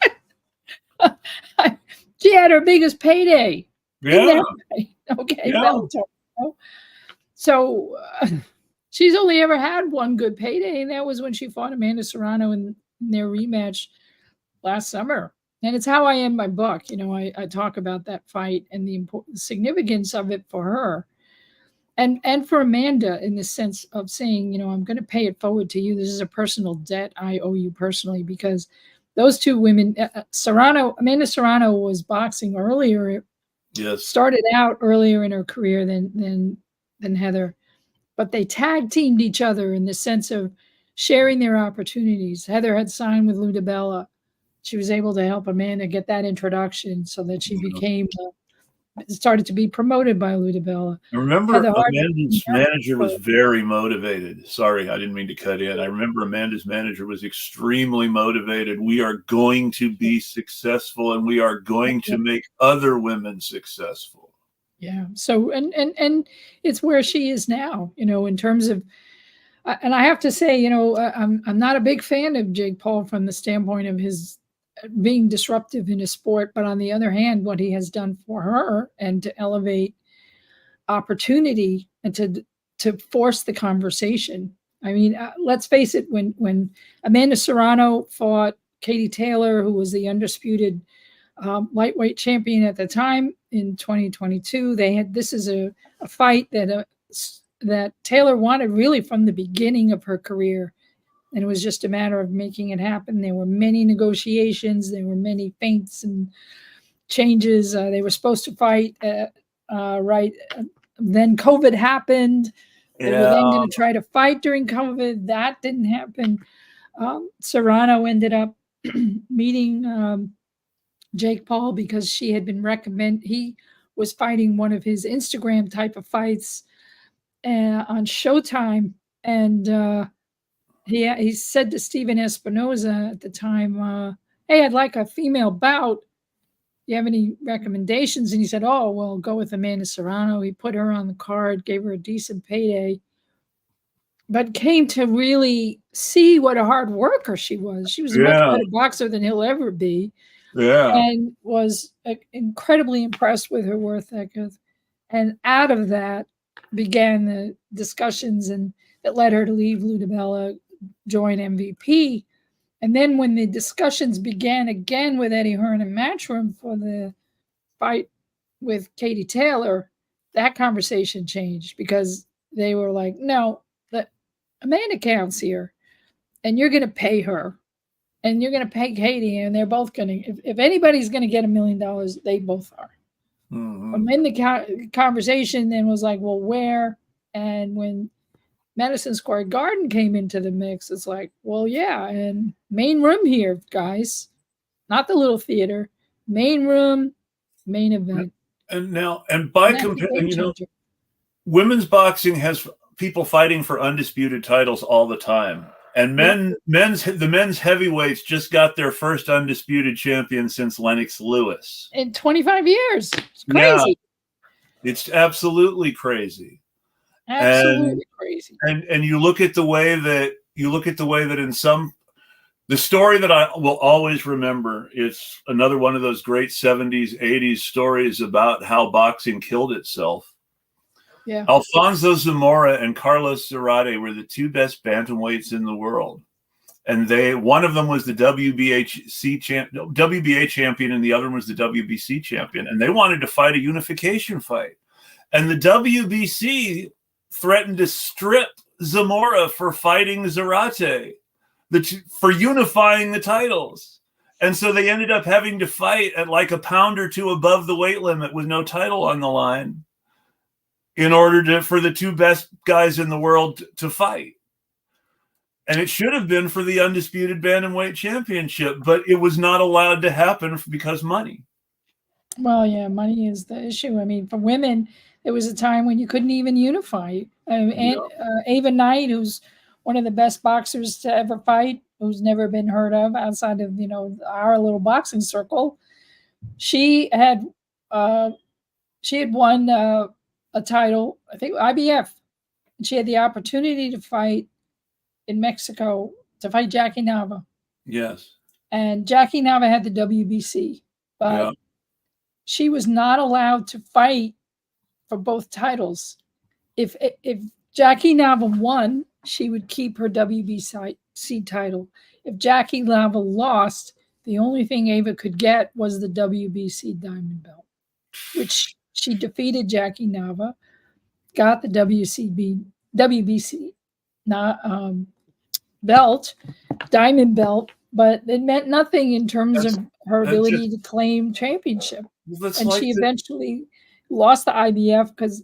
She had her biggest payday in Yeah. that way. Okay, Yeah. Bellator. So she's only ever had one good payday, and that was when she fought Amanda Serrano in their rematch last summer. And it's how I end my book. You know, I talk about that fight and the important significance of it for her, and for Amanda, in the sense of saying, you know, I'm going to pay it forward to you. This is a personal debt I owe you personally, because those two women, Amanda Serrano was boxing earlier. Yes. Started out earlier in her career than Heather, but they tag teamed each other in the sense of sharing their opportunities. Heather had signed with Lou DiBella. She was able to help Amanda get that introduction so that she became started to be promoted by Lou DiBella. I remember Amanda's manager was very motivated. Sorry, I didn't mean to cut in. I remember Amanda's manager was extremely motivated. We are going to be successful, and we are going to make other women successful. Yeah. So, and it's where she is now, you know, in terms of, and I have to say, you know, I'm not a big fan of Jake Paul from the standpoint of his being disruptive in a sport, but on the other hand, what he has done for her and to elevate opportunity and to force the conversation. I mean, let's face it, when Amanda Serrano fought Katie Taylor, who was the undisputed lightweight champion at the time in 2022, this is a fight that Taylor wanted really from the beginning of her career. And it was just a matter of making it happen. There were many negotiations. There were many feints and changes. They were supposed to fight right. Then COVID happened. They were then going to try to fight during COVID. That didn't happen. Serrano ended up meeting Jake Paul because she had been he was fighting one of his Instagram type of fights on Showtime. And he said to Steven Espinoza at the time, "Hey, I'd like a female bout. You have any recommendations?" And he said, "Oh, well, go with Amanda Serrano." He put her on the card, gave her a decent payday, but came to really see what a hard worker she was. She was a much better boxer than he'll ever be. Yeah. And was incredibly impressed with her work ethic. And out of that began the discussions and that led her to leave Lou DiBella, join MVP. And then when the discussions began again with Eddie Hearn and Matchroom for the fight with Katie Taylor, that conversation changed because they were like, no, Amanda counts here, and you're going to pay her, and you're going to pay Katie, and they're both going to, if anybody's going to get $1 million, they both are. Mm-hmm. And then the conversation then was like, well, where? And when Madison Square Garden came into the mix, it's like, well, yeah, and main room here, guys, not the little theater, main room, main event. And now, and by comparison, you know, women's boxing has people fighting for undisputed titles all the time. And the men's heavyweights just got their first undisputed champion since Lennox Lewis. In 25 years. It's crazy. Yeah, it's absolutely crazy. Absolutely crazy. And you look at the way that in some, the story that I will always remember is another one of those great 70s, 80s stories about how boxing killed itself. Yeah. Alfonso Zamora and Carlos Zarate were the two best bantamweights in the world. And one of them was the WBA champion, and the other one was the WBC champion. And they wanted to fight a unification fight. And the WBC threatened to strip Zamora for fighting Zarate, for unifying the titles. And so they ended up having to fight at like a pound or two above the weight limit with no title on the line in order for the two best guys in the world to fight. And it should have been for the undisputed bantamweight championship, but it was not allowed to happen because money. Well, yeah, money is the issue. I mean, for women, there was a time when you couldn't even unify. Ava Knight, who's one of the best boxers to ever fight, who's never been heard of outside of, our little boxing circle. She had won a title, I think IBF. She had the opportunity to fight in Mexico, to fight Jackie Nava. Yes. And Jackie Nava had the WBC, but she was not allowed to fight for both titles. If Jackie Nava won, she would keep her WBC title. If Jackie Nava lost, the only thing Ava could get was the WBC diamond belt, which she defeated Jackie Nava, got the WBC belt, diamond belt, but it meant nothing in terms of her ability to claim championship. And she eventually lost the IBF because,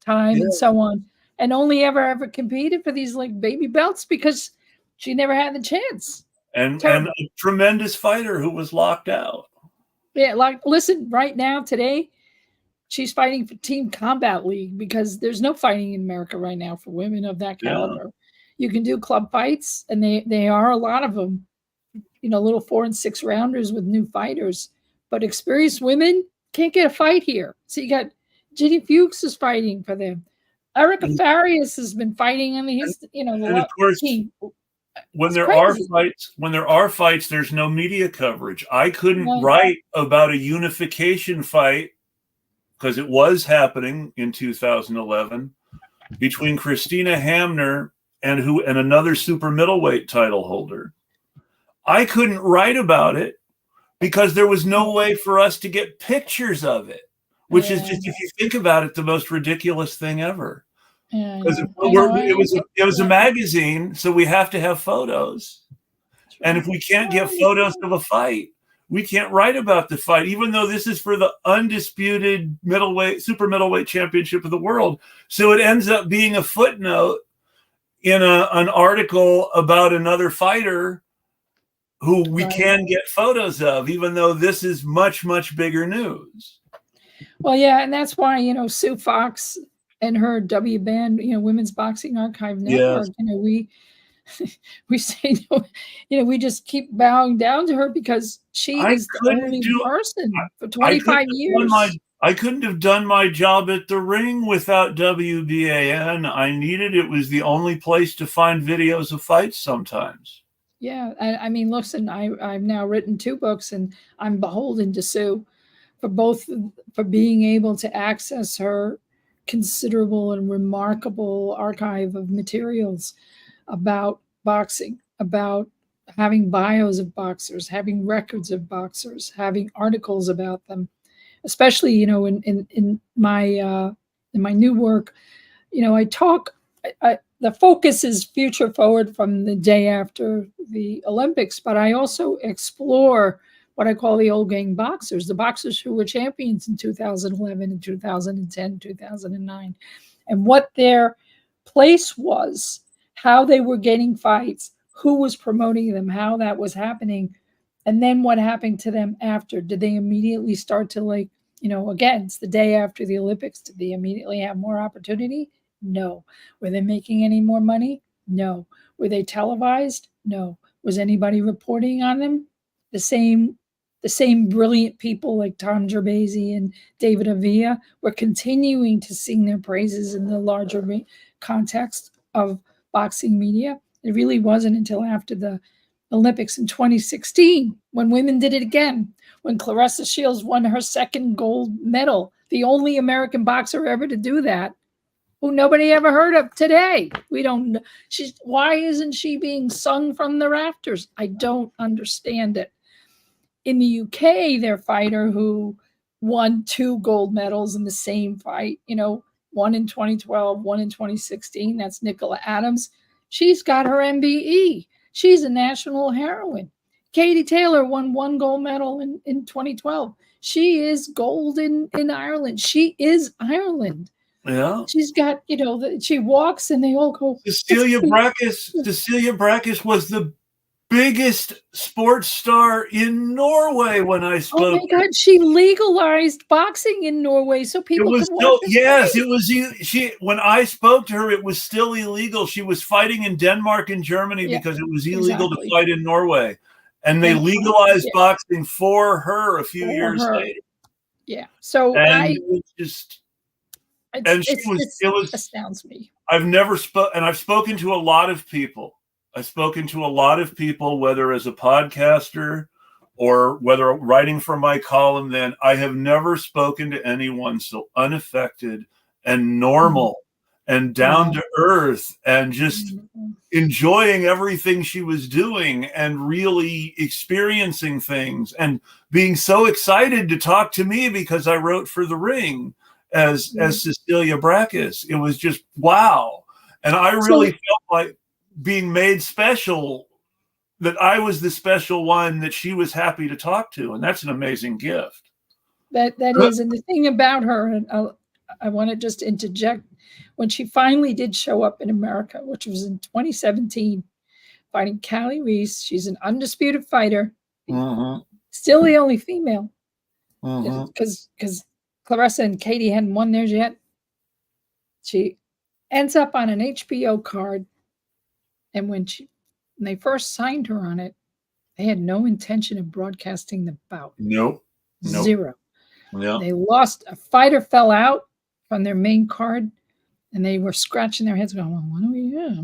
time and so on, and only ever competed for these like baby belts because she never had the chance. And a tremendous fighter who was locked out. Yeah, like listen, right now today, she's fighting for Team Combat League because there's no fighting in America right now for women of that caliber. Yeah. You can do club fights, and they are a lot of them, little 4 and 6 rounders with new fighters. But experienced women can't get a fight here. So you got Ginny Fuchs is fighting for them. Erica Farias has been fighting on the of course, team. When there are fights, there's no media coverage. I couldn't write about a unification fight because it was happening in 2011 between Christina Hamner and another super middleweight title holder. I couldn't write about it because there was no way for us to get pictures of it, which is just, if you think about it, the most ridiculous thing ever. Because it was a magazine, so we have to have photos. And if we can't get photos of a fight, we can't write about the fight, even though this is for the undisputed super middleweight championship of the world. So it ends up being a footnote in an article about another fighter who we can get photos of, even though this is much, much bigger news. Well, yeah, and that's why, Sue Fox and her WBAN, Women's Boxing Archive Network, we say, we just keep bowing down to her because she is the only person for 25 years. I couldn't have done my job at the ring without WBAN. It was the only place to find videos of fights sometimes. Yeah, I mean, listen, I've now written 2 books, and I'm beholden to Sue for being able to access her considerable and remarkable archive of materials about boxing, about having bios of boxers, having records of boxers, having articles about them, especially in my new work. I talk. The focus is future forward from the day after the Olympics, but I also explore what I call the old gang boxers, the boxers who were champions in 2011 and 2010, 2009, and what their place was, how they were getting fights, who was promoting them, how that was happening, and then what happened to them after. Did they immediately start to again, it's the day after the Olympics, did they immediately have more opportunity? No. Were they making any more money? No. Were they televised? No. Was anybody reporting on them? The same brilliant people like Tom Gerbasi and David Avila were continuing to sing their praises in the larger context of boxing media. It really wasn't until after the Olympics in 2016 when women did it again, when Claressa Shields won her 2nd gold medal, the only American boxer ever to do that, who nobody ever heard of today. We don't know. Why isn't she being sung from the rafters? I don't understand it. In the UK, their fighter who won 2 gold medals in the same fight, one in 2012, one in 2016, that's Nicola Adams. She's got her MBE. She's a national heroine. Katie Taylor won 1 gold medal in 2012. She is gold in Ireland. She is Ireland. Yeah, she's got, she walks and they all go. Cecilia Brækhus was the biggest sports star in Norway when I spoke. Oh my God, she legalized boxing in Norway so people could watch her yes, fight. it was she when I spoke to her, it was still illegal. She was fighting in Denmark and Germany because it was illegal to fight in Norway. And they legalized boxing for her a few years later. Yeah. So and it was just it astounds me. I've spoken to a lot of people. I've spoken to a lot of people, whether as a podcaster or whether writing for my column, then I have never spoken to anyone so unaffected and normal and down to earth and just enjoying everything she was doing and really experiencing things and being so excited to talk to me because I wrote for The Ring as Cecilia Brækhus. It was just wow. And I really felt like being made special, that I was the special one that she was happy to talk to. And that's an amazing gift. That is. And the thing about her, and I want to just interject, when she finally did show up in America, which was in 2017, fighting Callie Reese, she's an undisputed fighter, still the only female, because Clarissa and Katie hadn't won theirs yet. She ends up on an HBO card. And when they first signed her on it, they had no intention of broadcasting the bout. Nope. Zero. Yeah. They lost. A fighter fell out from their main card, and they were scratching their heads going, well, what do we do?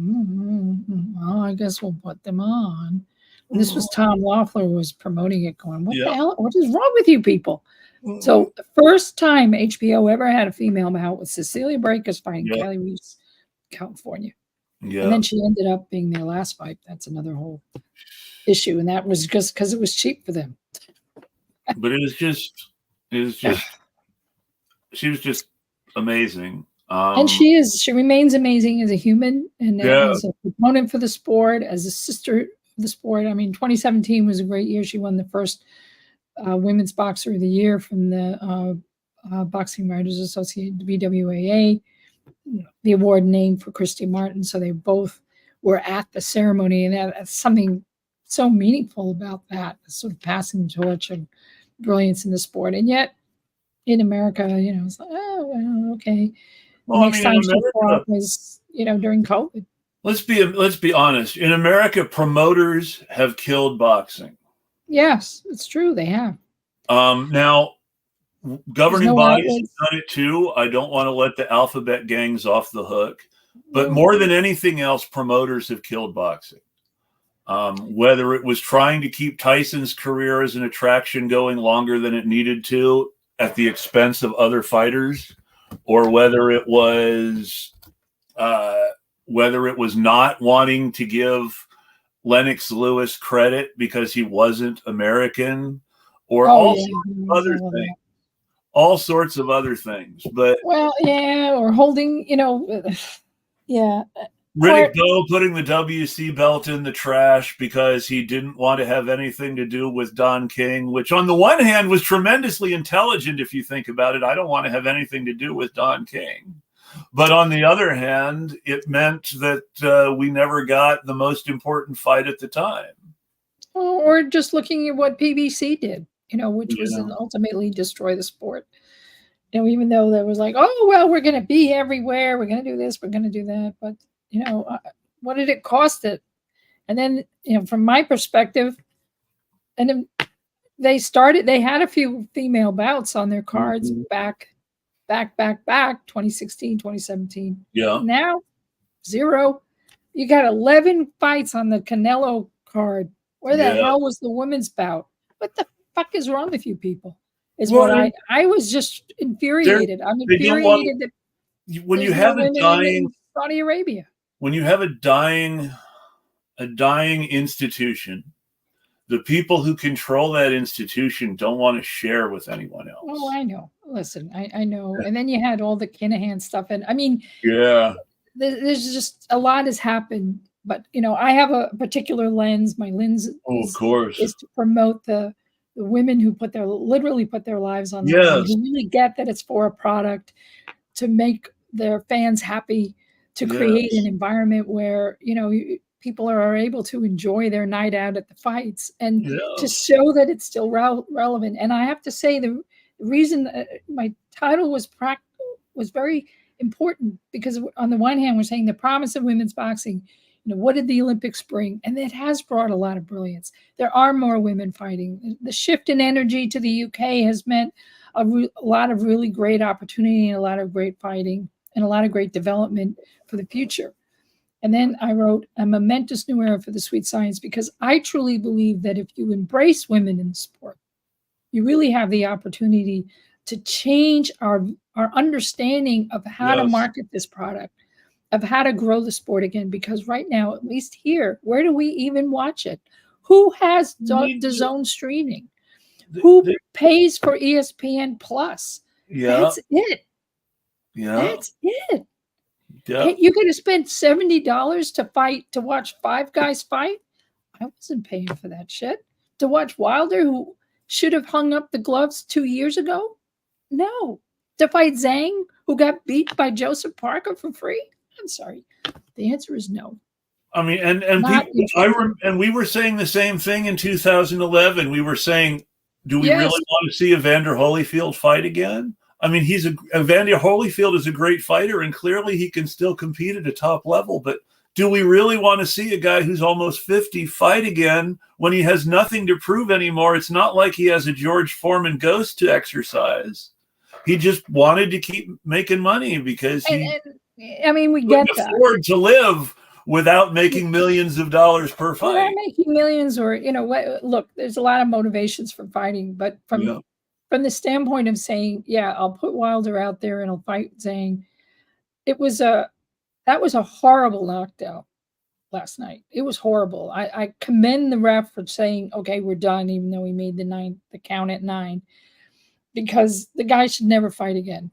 Well, I guess we'll put them on. And this was Tom Loeffler who was promoting it, going, what the hell? What is wrong with you people? So the first time HBO ever had a female bout was Cecilia Brækhus fighting Callie Reese, California. Yeah. And then she ended up being their last fight. That's another whole issue. And that was just because it was cheap for them. But she was just amazing. And she remains amazing as a human and as a proponent for the sport, as a sister of the sport. I mean, 2017 was a great year. She won the first Women's Boxer of the Year from the Boxing Writers Association, BWAA. The award named for Christy Martin, so they both were at the ceremony, and that's something so meaningful about that, sort of passing the torch of brilliance in the sport. And yet, in America, it's like, oh, well, okay. Well, next time she fought was, during COVID. Let's be honest. In America, promoters have killed boxing. Yes, it's true. They have. Now. Governing bodies have done it too. I don't want to let the alphabet gangs off the hook, but more than anything else, promoters have killed boxing. Whether it was trying to keep Tyson's career as an attraction going longer than it needed to at the expense of other fighters, or whether it was not wanting to give Lennox Lewis credit because he wasn't American, or other things. All sorts of other things, but or holding, Riddick Bowe putting the WC belt in the trash because he didn't want to have anything to do with Don King, which on the one hand was tremendously intelligent if you think about it. I don't want to have anything to do with Don King, but on the other hand, it meant that we never got the most important fight at the time. Or just looking at what PBC did. Which was ultimately destroy the sport. Even though there was like, oh, well, we're going to be everywhere. We're going to do this. We're going to do that. But, what did it cost it? And then, from my perspective, and then they had a few female bouts on their cards back, 2016, 2017. Yeah. Now, 0. You got 11 fights on the Canelo card. Where the hell was the women's bout? What the fuck is wrong with you people? I was just infuriated. I'm infuriated that when you have a dying Saudi Arabia, when you have a dying institution, the people who control that institution don't want to share with anyone else. Oh, I know. Listen, I know. And then you had all the Kinahan stuff, and I mean, there's just a lot has happened. But I have a particular lens. My lens, of course, is to promote the women who literally put their lives on the line, who really get that it's for a product, to make their fans happy, to create an environment where people are able to enjoy their night out at the fights and Yeah. to show that it's still relevant. And I have to say, the reason my title was very important, because on the one hand, we're saying the promise of women's boxing. What did the Olympics bring? And it has brought a lot of brilliance. There are more women fighting. The shift in energy to the UK has meant a lot of really great opportunity and a lot of great fighting and a lot of great development for the future. And then I wrote a momentous new era for the sweet science, because I truly believe that if you embrace women in the sport, you really have the opportunity to change our understanding of how to market this product, of how to grow the sport again. Because right now, at least here, where do we even watch it? Who has DAZN streaming? Who pays for ESPN Plus? Yeah. That's it. Yeah. That's it. Yeah. Hey, you're going to spend $70 to watch five guys fight? I wasn't paying for that shit. To watch Wilder, who should have hung up the gloves 2 years ago? No. To fight Zhang, who got beat by Joseph Parker for free? I'm sorry. The answer is no. I mean, and we were saying the same thing in 2011. We were saying, do we really want to see Evander Holyfield fight again? I mean, Evander Holyfield is a great fighter, and clearly he can still compete at a top level. But do we really want to see a guy who's almost 50 fight again when he has nothing to prove anymore? It's not like he has a George Foreman ghost to exercise. He just wanted to keep making money because we get that. Afford to live without making millions of dollars per fight. We're not making millions, or look, there's a lot of motivations for fighting, but from the standpoint of saying, I'll put Wilder out there and I'll fight Zhang, that was a horrible knockdown last night. It was horrible. I commend the ref for saying, okay, we're done, even though he made the count at 9, because the guy should never fight again.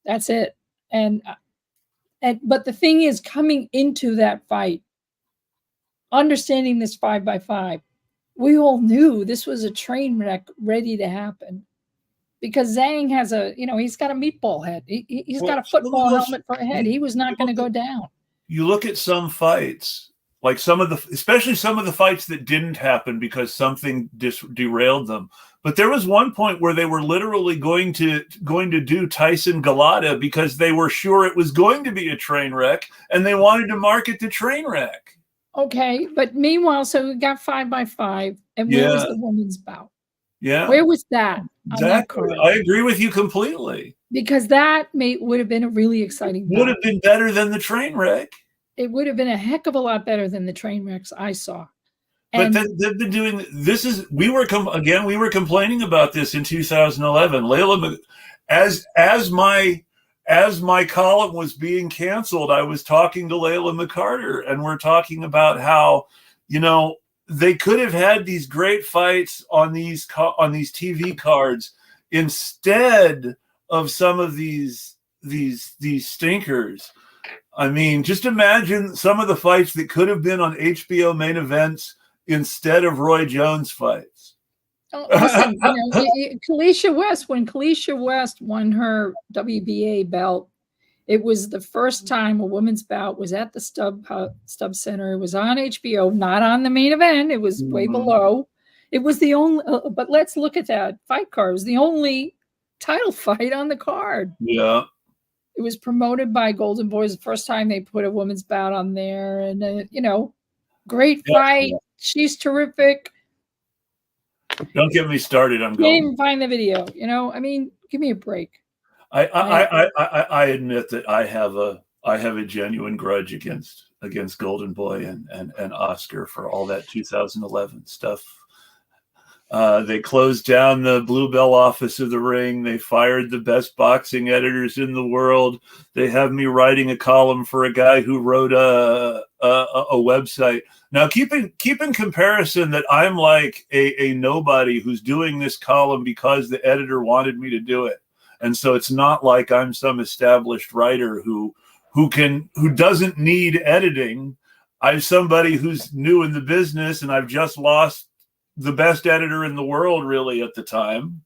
That's it. But the thing is, coming into that fight, understanding this 5x5, we all knew this was a train wreck ready to happen, because Zhang has he's got a meatball head. He's got a football helmet for a head. He was not going to go down. You look at some fights, like especially some of the fights that didn't happen because something derailed them. But there was one point where they were literally going to do Tyson Galata because they were sure it was going to be a train wreck, and they wanted to market the train wreck. Okay, but meanwhile, so we got 5x5, and where was the women's bout? Yeah, where was that? Exactly, I agree with you completely. Because that would have been a really exciting bout. Would have been better than the train wreck. It would have been a heck of a lot better than the train wrecks I saw. But they've been doing this. We were complaining about this in 2011. Layla, as my column was being canceled, I was talking to Layla McCarter, and we're talking about how they could have had these great fights on these TV cards instead of some of these stinkers. I mean, just imagine some of the fights that could have been on HBO main events instead of Roy Jones fights. Oh, listen, Kalisha West, when Kalisha West won her WBA belt, it was the first time a women's bout was at the Stubb Center. It was on HBO, not on the main event. It was way below. It was the only, but let's look at that fight card. It was the only title fight on the card. Yeah. It was promoted by Golden Boys. The first time they put a women's bout on there, and great fight. Yeah. She's terrific. Don't get me started. I'm going. Can't even find the video. Give me a break. I admit that I have a genuine grudge against Golden Boy and Oscar for all that 2011 stuff. They closed down the Bluebell office of the ring. They fired the best boxing editors in the world. They have me writing a column for a guy who wrote a website. Now, keep in comparison that I'm like a nobody who's doing this column because the editor wanted me to do it. And so it's not like I'm some established writer who doesn't need editing. I'm somebody who's new in the business, and I've just lost the best editor in the world, really, at the time.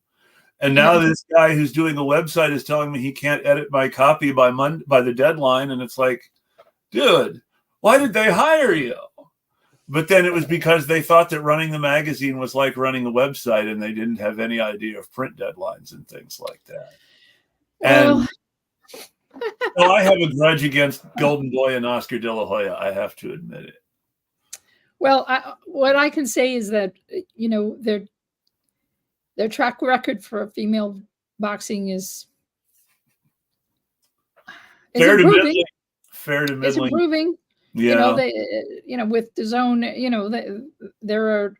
And now this guy who's doing the website is telling me he can't edit my copy by the deadline. And it's like, dude, why did they hire you? But then it was because they thought that running the magazine was like running a website, and they didn't have any idea of print deadlines and things like that. Well, And so I have a grudge against Golden Boy and Oscar De La Hoya. I have to admit it. well, what I can say is that their track record for female boxing is Fair to improving. middling. Fair to Is middling. improving. Yeah. They, with the zone, there are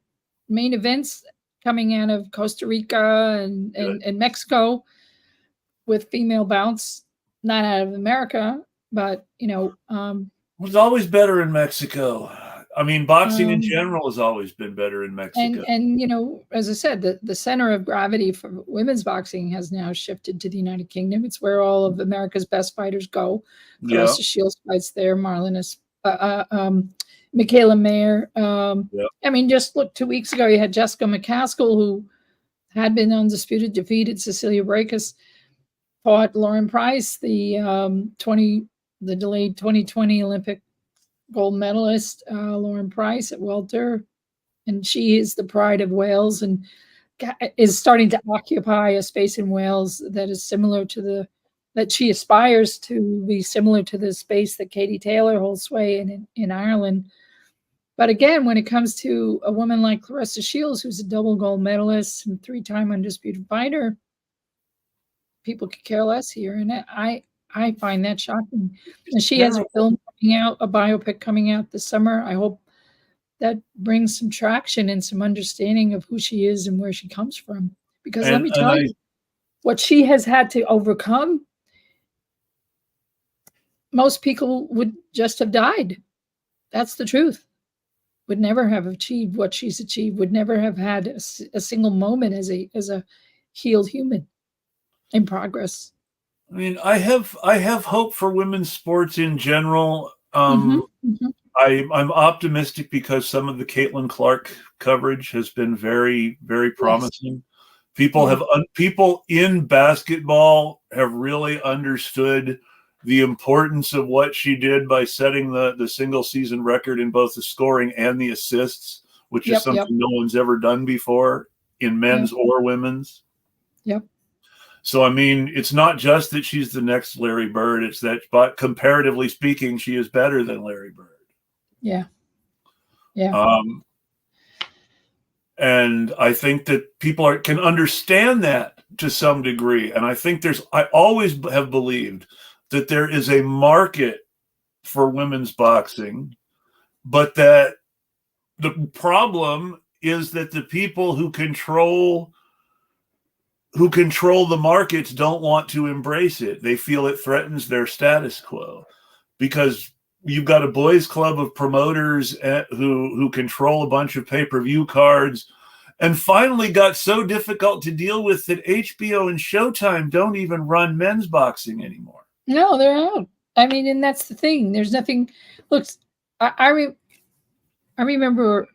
main events coming out of Costa Rica and Mexico with female bouts, not out of America, but it was always better in Mexico. I mean, boxing in general has always been better in Mexico. And as I said, the center of gravity for women's boxing has now shifted to the United Kingdom. It's where all of America's best fighters go. Clarissa Shields fights there. Michaela Mayer. I mean, just look, 2 weeks ago, you had Jessica McCaskill, who had been undisputed, defeated Cecilia Brækhus, fought Lauren Price, the delayed 2020 Olympic gold medalist, Lauren Price at welter, and she is the pride of Wales and is starting to occupy a space in Wales that is similar to that she aspires to be similar to the space that Katie Taylor holds sway in Ireland. But again, when it comes to a woman like Clarissa Shields, who's a double gold medalist and 3-time undisputed fighter, people could care less here, and I find that shocking. And she has a film coming out, a biopic coming out this summer. I hope that brings some traction and some understanding of who she is and where she comes from. Because let me tell you, what she has had to overcome, most people would just have died. That's the truth. Would never have achieved what she's achieved, would never have had a single moment as a healed human in progress. I mean, I have hope for women's sports in general. I'm optimistic because some of the Caitlin Clark coverage has been very, very promising. Yes. People in basketball have really understood the importance of what she did by setting the single season record in both the scoring and the assists, which is something no one's ever done before in men's or women's. Yep. So, I mean, it's not just that she's the next Larry Bird. It's that, but comparatively speaking, she is better than Larry Bird. Yeah. Yeah. And I think that people can understand that to some degree. And I think I always have believed that there is a market for women's boxing, but that the problem is that the people who control the markets don't want to embrace it. They feel it threatens their status quo because you've got a boys' club of promoters who control a bunch of pay-per-view cards, and finally got so difficult to deal with that HBO and Showtime don't even run men's boxing anymore. No, they're out. I mean, and that's the thing. There's nothing. Look, I remember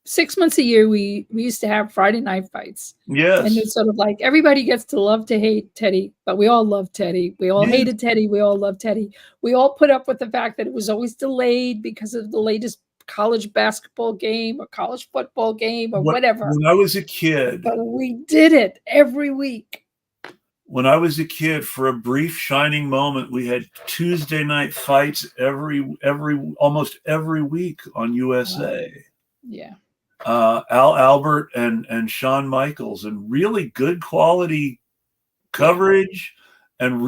6 months a year we used to have Friday night fights. Yes. And it's sort of like everybody gets to love to hate Teddy, but we all love Teddy. We all hated Teddy. We all love Teddy. We all put up with the fact that it was always delayed because of the latest college basketball game or college football game or whatever. When I was a kid. But we did it every week. When I was a kid, for a brief shining moment, we had Tuesday night fights almost every week on USA. Yeah. Al Albert and Shawn Michaels, and really good quality coverage, and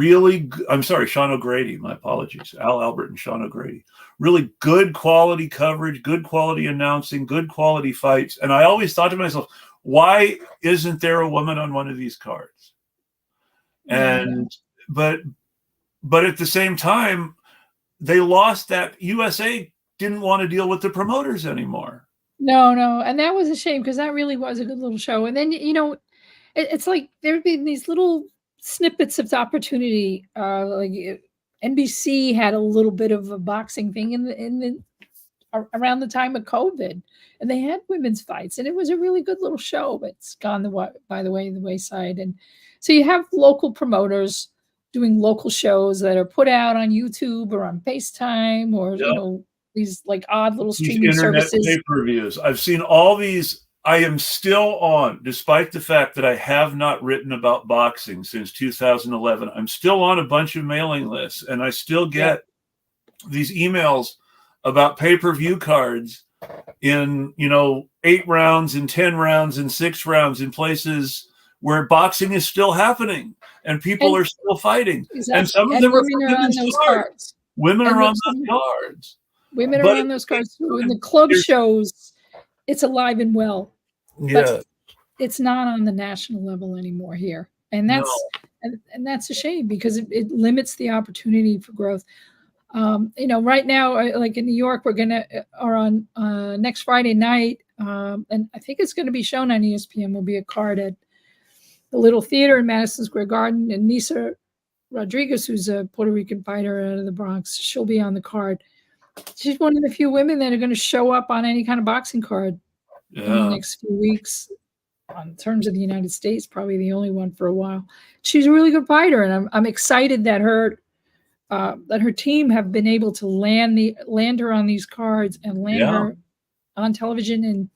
Sean O'Grady, my apologies. Al Albert and Sean O'Grady. Really good quality coverage, good quality announcing, good quality fights. And I always thought to myself, why isn't there a woman on one of these cards? And but at the same time, they lost that. USA didn't want to deal with the promoters anymore. No, and that was a shame because that really was a good little show. And then it's like there've been these little snippets of opportunity. Like NBC had a little bit of a boxing thing in around the time of COVID, and they had women's fights, and it was a really good little show. But it's gone the wayside. And so you have local promoters doing local shows that are put out on YouTube or on FaceTime or these like odd little These streaming internet services. pay-per-views. I've seen all these. I am still on, despite the fact that I have not written about boxing since 2011. I'm still on a bunch of mailing lists, and I still get these emails about pay-per-view cards in, 8 rounds and 10 rounds and 6 rounds in places where boxing is still happening and people are still fighting. Exactly. And some of and them women are on those cards. Women are on those cards. Women are on those cards. In the club shows, it's alive and well. Yeah. But it's not on the national level anymore here. And that's a shame because it limits the opportunity for growth. Right now, like in New York, are on next Friday night, and I think it's going to be shown on ESPN. Will be a card at the Little Theater in Madison Square Garden, and Nisa Rodriguez, who's a Puerto Rican fighter out of the Bronx, she'll be on the card. She's one of the few women that are going to show up on any kind of boxing card in the next few weeks. In terms of the United States, probably the only one for a while. She's a really good fighter, and I'm excited that her team have been able to land her on these cards and land her on television, and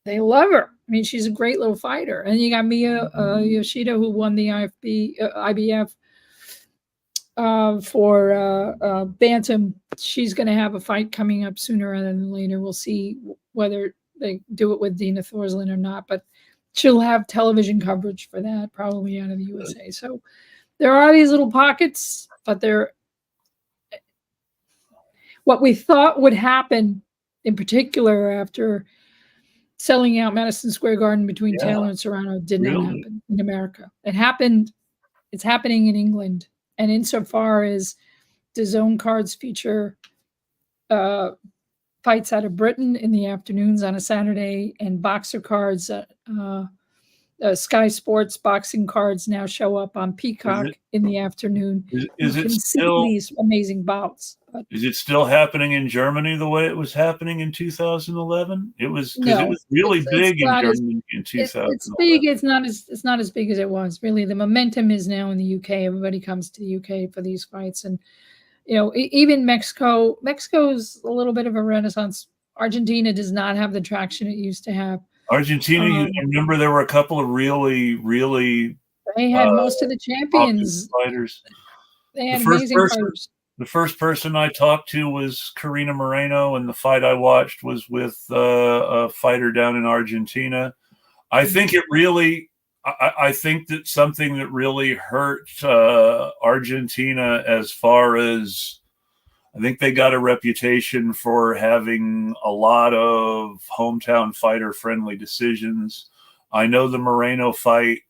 they love her. I mean, she's a great little fighter. And you got Mia Yoshida, who won the IBF for Bantam. She's going to have a fight coming up sooner rather than later. We'll see whether they do it with Dina Thorslund or not, but she'll have television coverage for that, probably out of the USA. So there are these little pockets, but what we thought would happen, in particular after selling out Madison Square Garden between Taylor and Serrano, did not happen in America. It happened. It's happening in England. And insofar as DAZN cards feature fights out of Britain in the afternoons on a Saturday, and boxer cards, Sky Sports boxing cards now show up on Peacock in the afternoon. Is it still these amazing bouts? Is it still happening in Germany the way it was happening in 2011? It was because it was really big in Germany in 2011. It's big. It's not as big as it was. Really, the momentum is now in the UK. Everybody comes to the UK for these fights, and even Mexico. Mexico's a little bit of a renaissance. Argentina does not have the traction it used to have. Argentina, you remember there were a couple of really, really. They had most of the champions fighters. They had amazing fighters. The first person I talked to was Karina Moreno, and the fight I watched was with a fighter down in Argentina. I think it really, I think that something that really hurt Argentina as far as, I think they got a reputation for having a lot of hometown fighter-friendly decisions. I know the Moreno fight,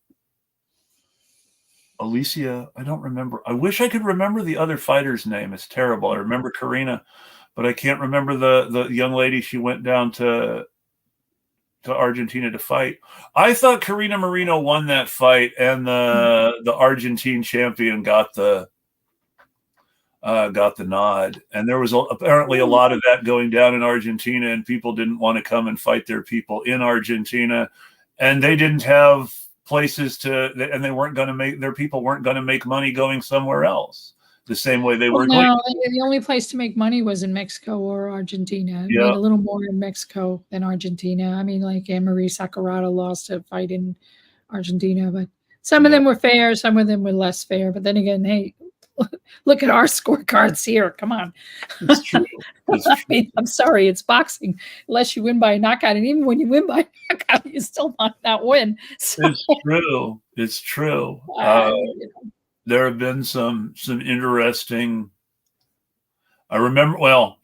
Alicia, I don't remember. I wish I could remember the other fighter's name. It's terrible. I remember Karina, but I can't remember the young lady she went down to Argentina to fight. I thought Karina Moreno won that fight, and the Argentine champion got the nod. And there was apparently a lot of that going down in Argentina, and people didn't want to come and fight their people in Argentina, and they didn't have places and they weren't going to make, their people weren't going to make money going somewhere else the same way they were. No, the only place to make money was in Mexico or Argentina. It made a little more in Mexico than Argentina. I mean, like Anne-Marie Sakurada lost a fight in Argentina, but some of them were fair, some of them were less fair. But then again, hey, look at our scorecards here. Come on. It's true. I mean, I'm sorry, it's boxing. Unless you win by a knockout, and even when you win by a knockout, you still might not win. So, it's true. It's true. There have been some interesting. I remember,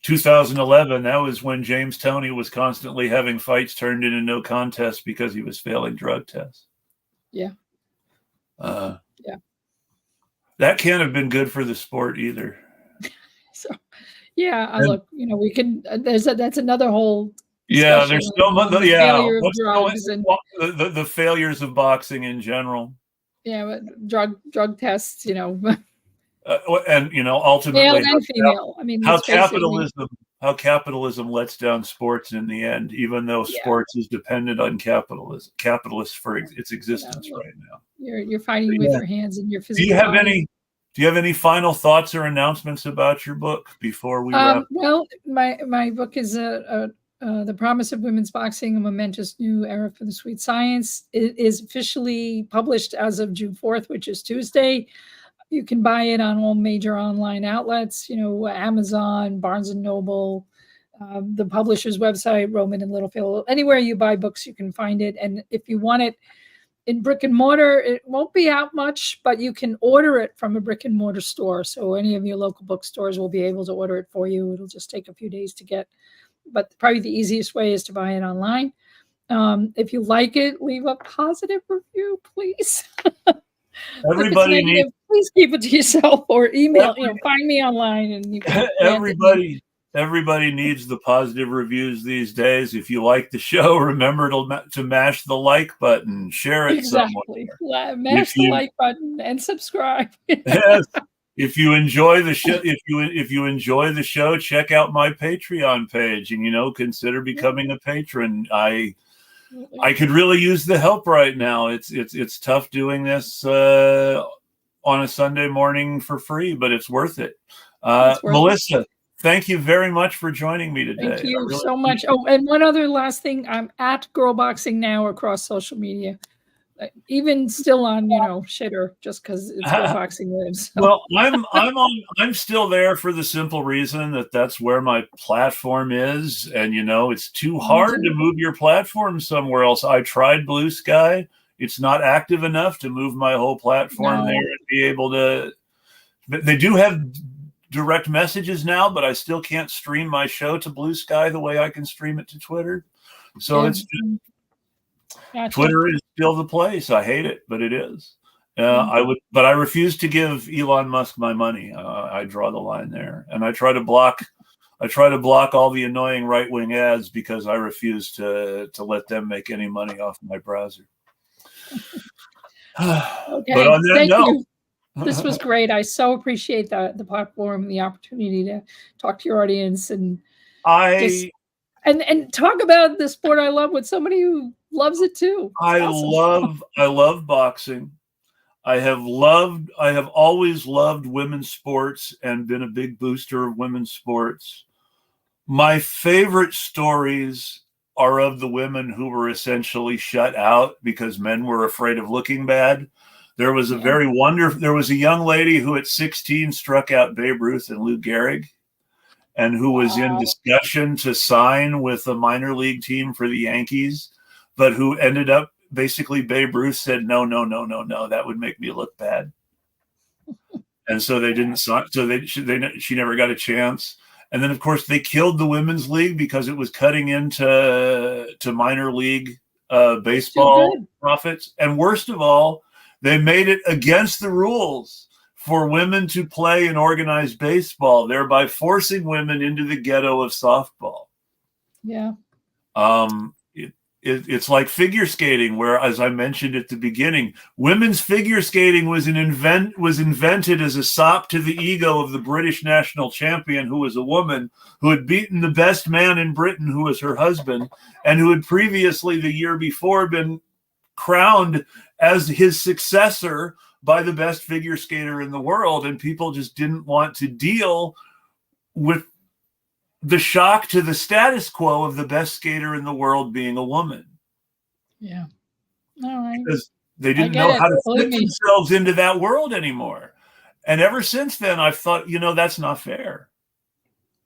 2011. That was when James Toney was constantly having fights turned into no contest because he was failing drug tests. Yeah. That can't have been good for the sport either. So, look, we can. That's another whole. Yeah, there's still failure of drugs and the failures of boxing in general. Yeah, but drug tests, and ultimately, male and female. I mean, how capitalism lets down sports in the end, even though sports is dependent on capitalists for its existence right now. You're fighting with your hands and your physical. Do you have any? do you have any final thoughts or announcements about your book before we wrap? Well, my book is The Promise of Women's Boxing, a Momentous New Era for the Sweet Science. It is officially published as of June 4th, which is Tuesday. You can buy it on all major online outlets, Amazon, Barnes & Noble, the publisher's website, Rowman and Littlefield. Anywhere you buy books, you can find it. And if you want it in brick and mortar, it won't be out much, but you can order it from a brick and mortar store. So any of your local bookstores will be able to order it for you. It'll just take a few days to get. But probably the easiest way is to buy it online. If you like it, leave a positive review, please. Everybody needs. Please keep it to yourself or email. Find me online, and you can. Everybody needs the positive reviews these days. If you like the show, remember to mash the like button, share it somewhere. Mash the like button and subscribe. Yes. If you enjoy the show, if you enjoy the show, check out my Patreon page and consider becoming a patron. I could really use the help right now. It's tough doing this on a Sunday morning for free, but it's worth it. Melissa, thank you very much for joining me today. Thank you so much. Oh, and one other last thing. I'm at Girl Boxing Now across social media. Even still on, shitter, just because it's where boxing lives. So. Well, I'm still there for the simple reason that that's where my platform is, and it's too hard to move your platform somewhere else. I tried Blue Sky; it's not active enough to move my whole platform there and be able to. They do have direct messages now, but I still can't stream my show to Blue Sky the way I can stream it to Twitter. So it's. Gotcha. Twitter is still the place. I hate it, but it is. But I refuse to give Elon Musk my money. I draw the line there, and I try to block all the annoying right-wing ads because I refuse to let them make any money off my browser. Okay. But on that note, this was great. I so appreciate the platform, the opportunity to talk to your audience, and and talk about the sport I love with somebody who loves it too. I love boxing. I have always loved women's sports and been a big booster of women's sports. My favorite stories are of the women who were essentially shut out because men were afraid of looking bad. There was there was a young lady who at 16 struck out Babe Ruth and Lou Gehrig, and who was in discussion to sign with a minor league team for the Yankees, but who ended up basically Babe Ruth said, no, that would make me look bad. And so they didn't sign. So she never got a chance. And then, of course, they killed the women's league because it was cutting into minor league baseball profits. And worst of all, they made it against the rules for women to play in organized baseball, thereby forcing women into the ghetto of softball. Yeah. It's like figure skating, where, as I mentioned at the beginning, women's figure skating was invented as a sop to the ego of the British national champion, who was a woman who had beaten the best man in Britain, who was her husband, and who had previously, the year before, been crowned as his successor by the best figure skater in the world. And people just didn't want to deal with the shock to the status quo of the best skater in the world being a woman. Yeah. Because they didn't know how to fit themselves into that world anymore. And ever since then, I've thought, that's not fair.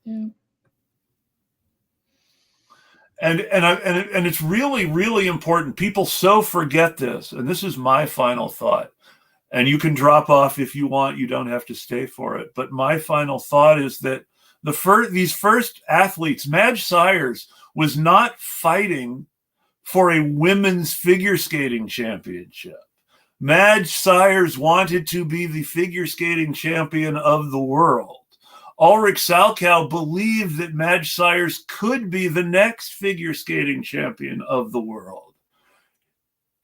Yeah. And it's really, really important. People so forget this. And this is my final thought. And you can drop off if you want. You don't have to stay for it. But my final thought is that these first athletes, Madge Syers, was not fighting for a women's figure skating championship. Madge Syers wanted to be the figure skating champion of the world. Ulrich Salchow believed that Madge Syers could be the next figure skating champion of the world.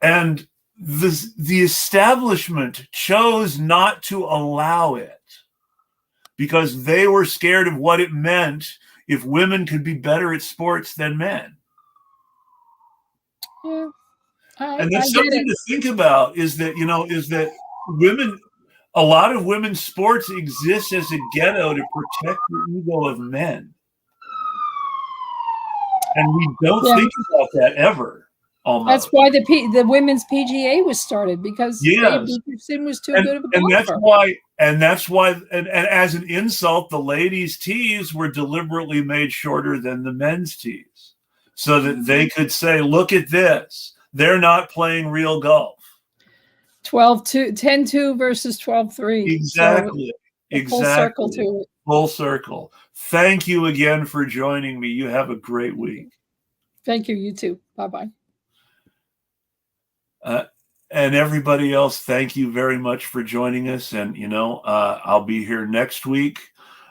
And the establishment chose not to allow it, because they were scared of what it meant if women could be better at sports than men. Yeah, and that's something to think about, is that women, a lot of women's sports exists as a ghetto to protect the ego of men. And we don't think about that ever. Almost. That's why the women's PGA was started, because Dave Peterson was too good of a golfer. And that's why, and as an insult, the ladies' tees were deliberately made shorter than the men's tees, so that they could say, "Look at this. They're not playing real golf." 12-2, 10-2 versus 12-3. Exactly. So exactly. Full circle to it. Full circle. Thank you again for joining me. You have a great week. Thank you. You too. Bye-bye. And everybody else, thank you very much for joining us. And, I'll be here next week.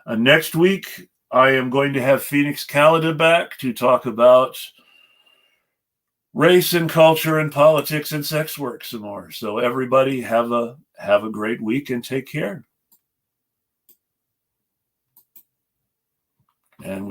Next week, I am going to have Phoenix Calida back to talk about race and culture and politics and sex work some more. So everybody have a great week and take care. And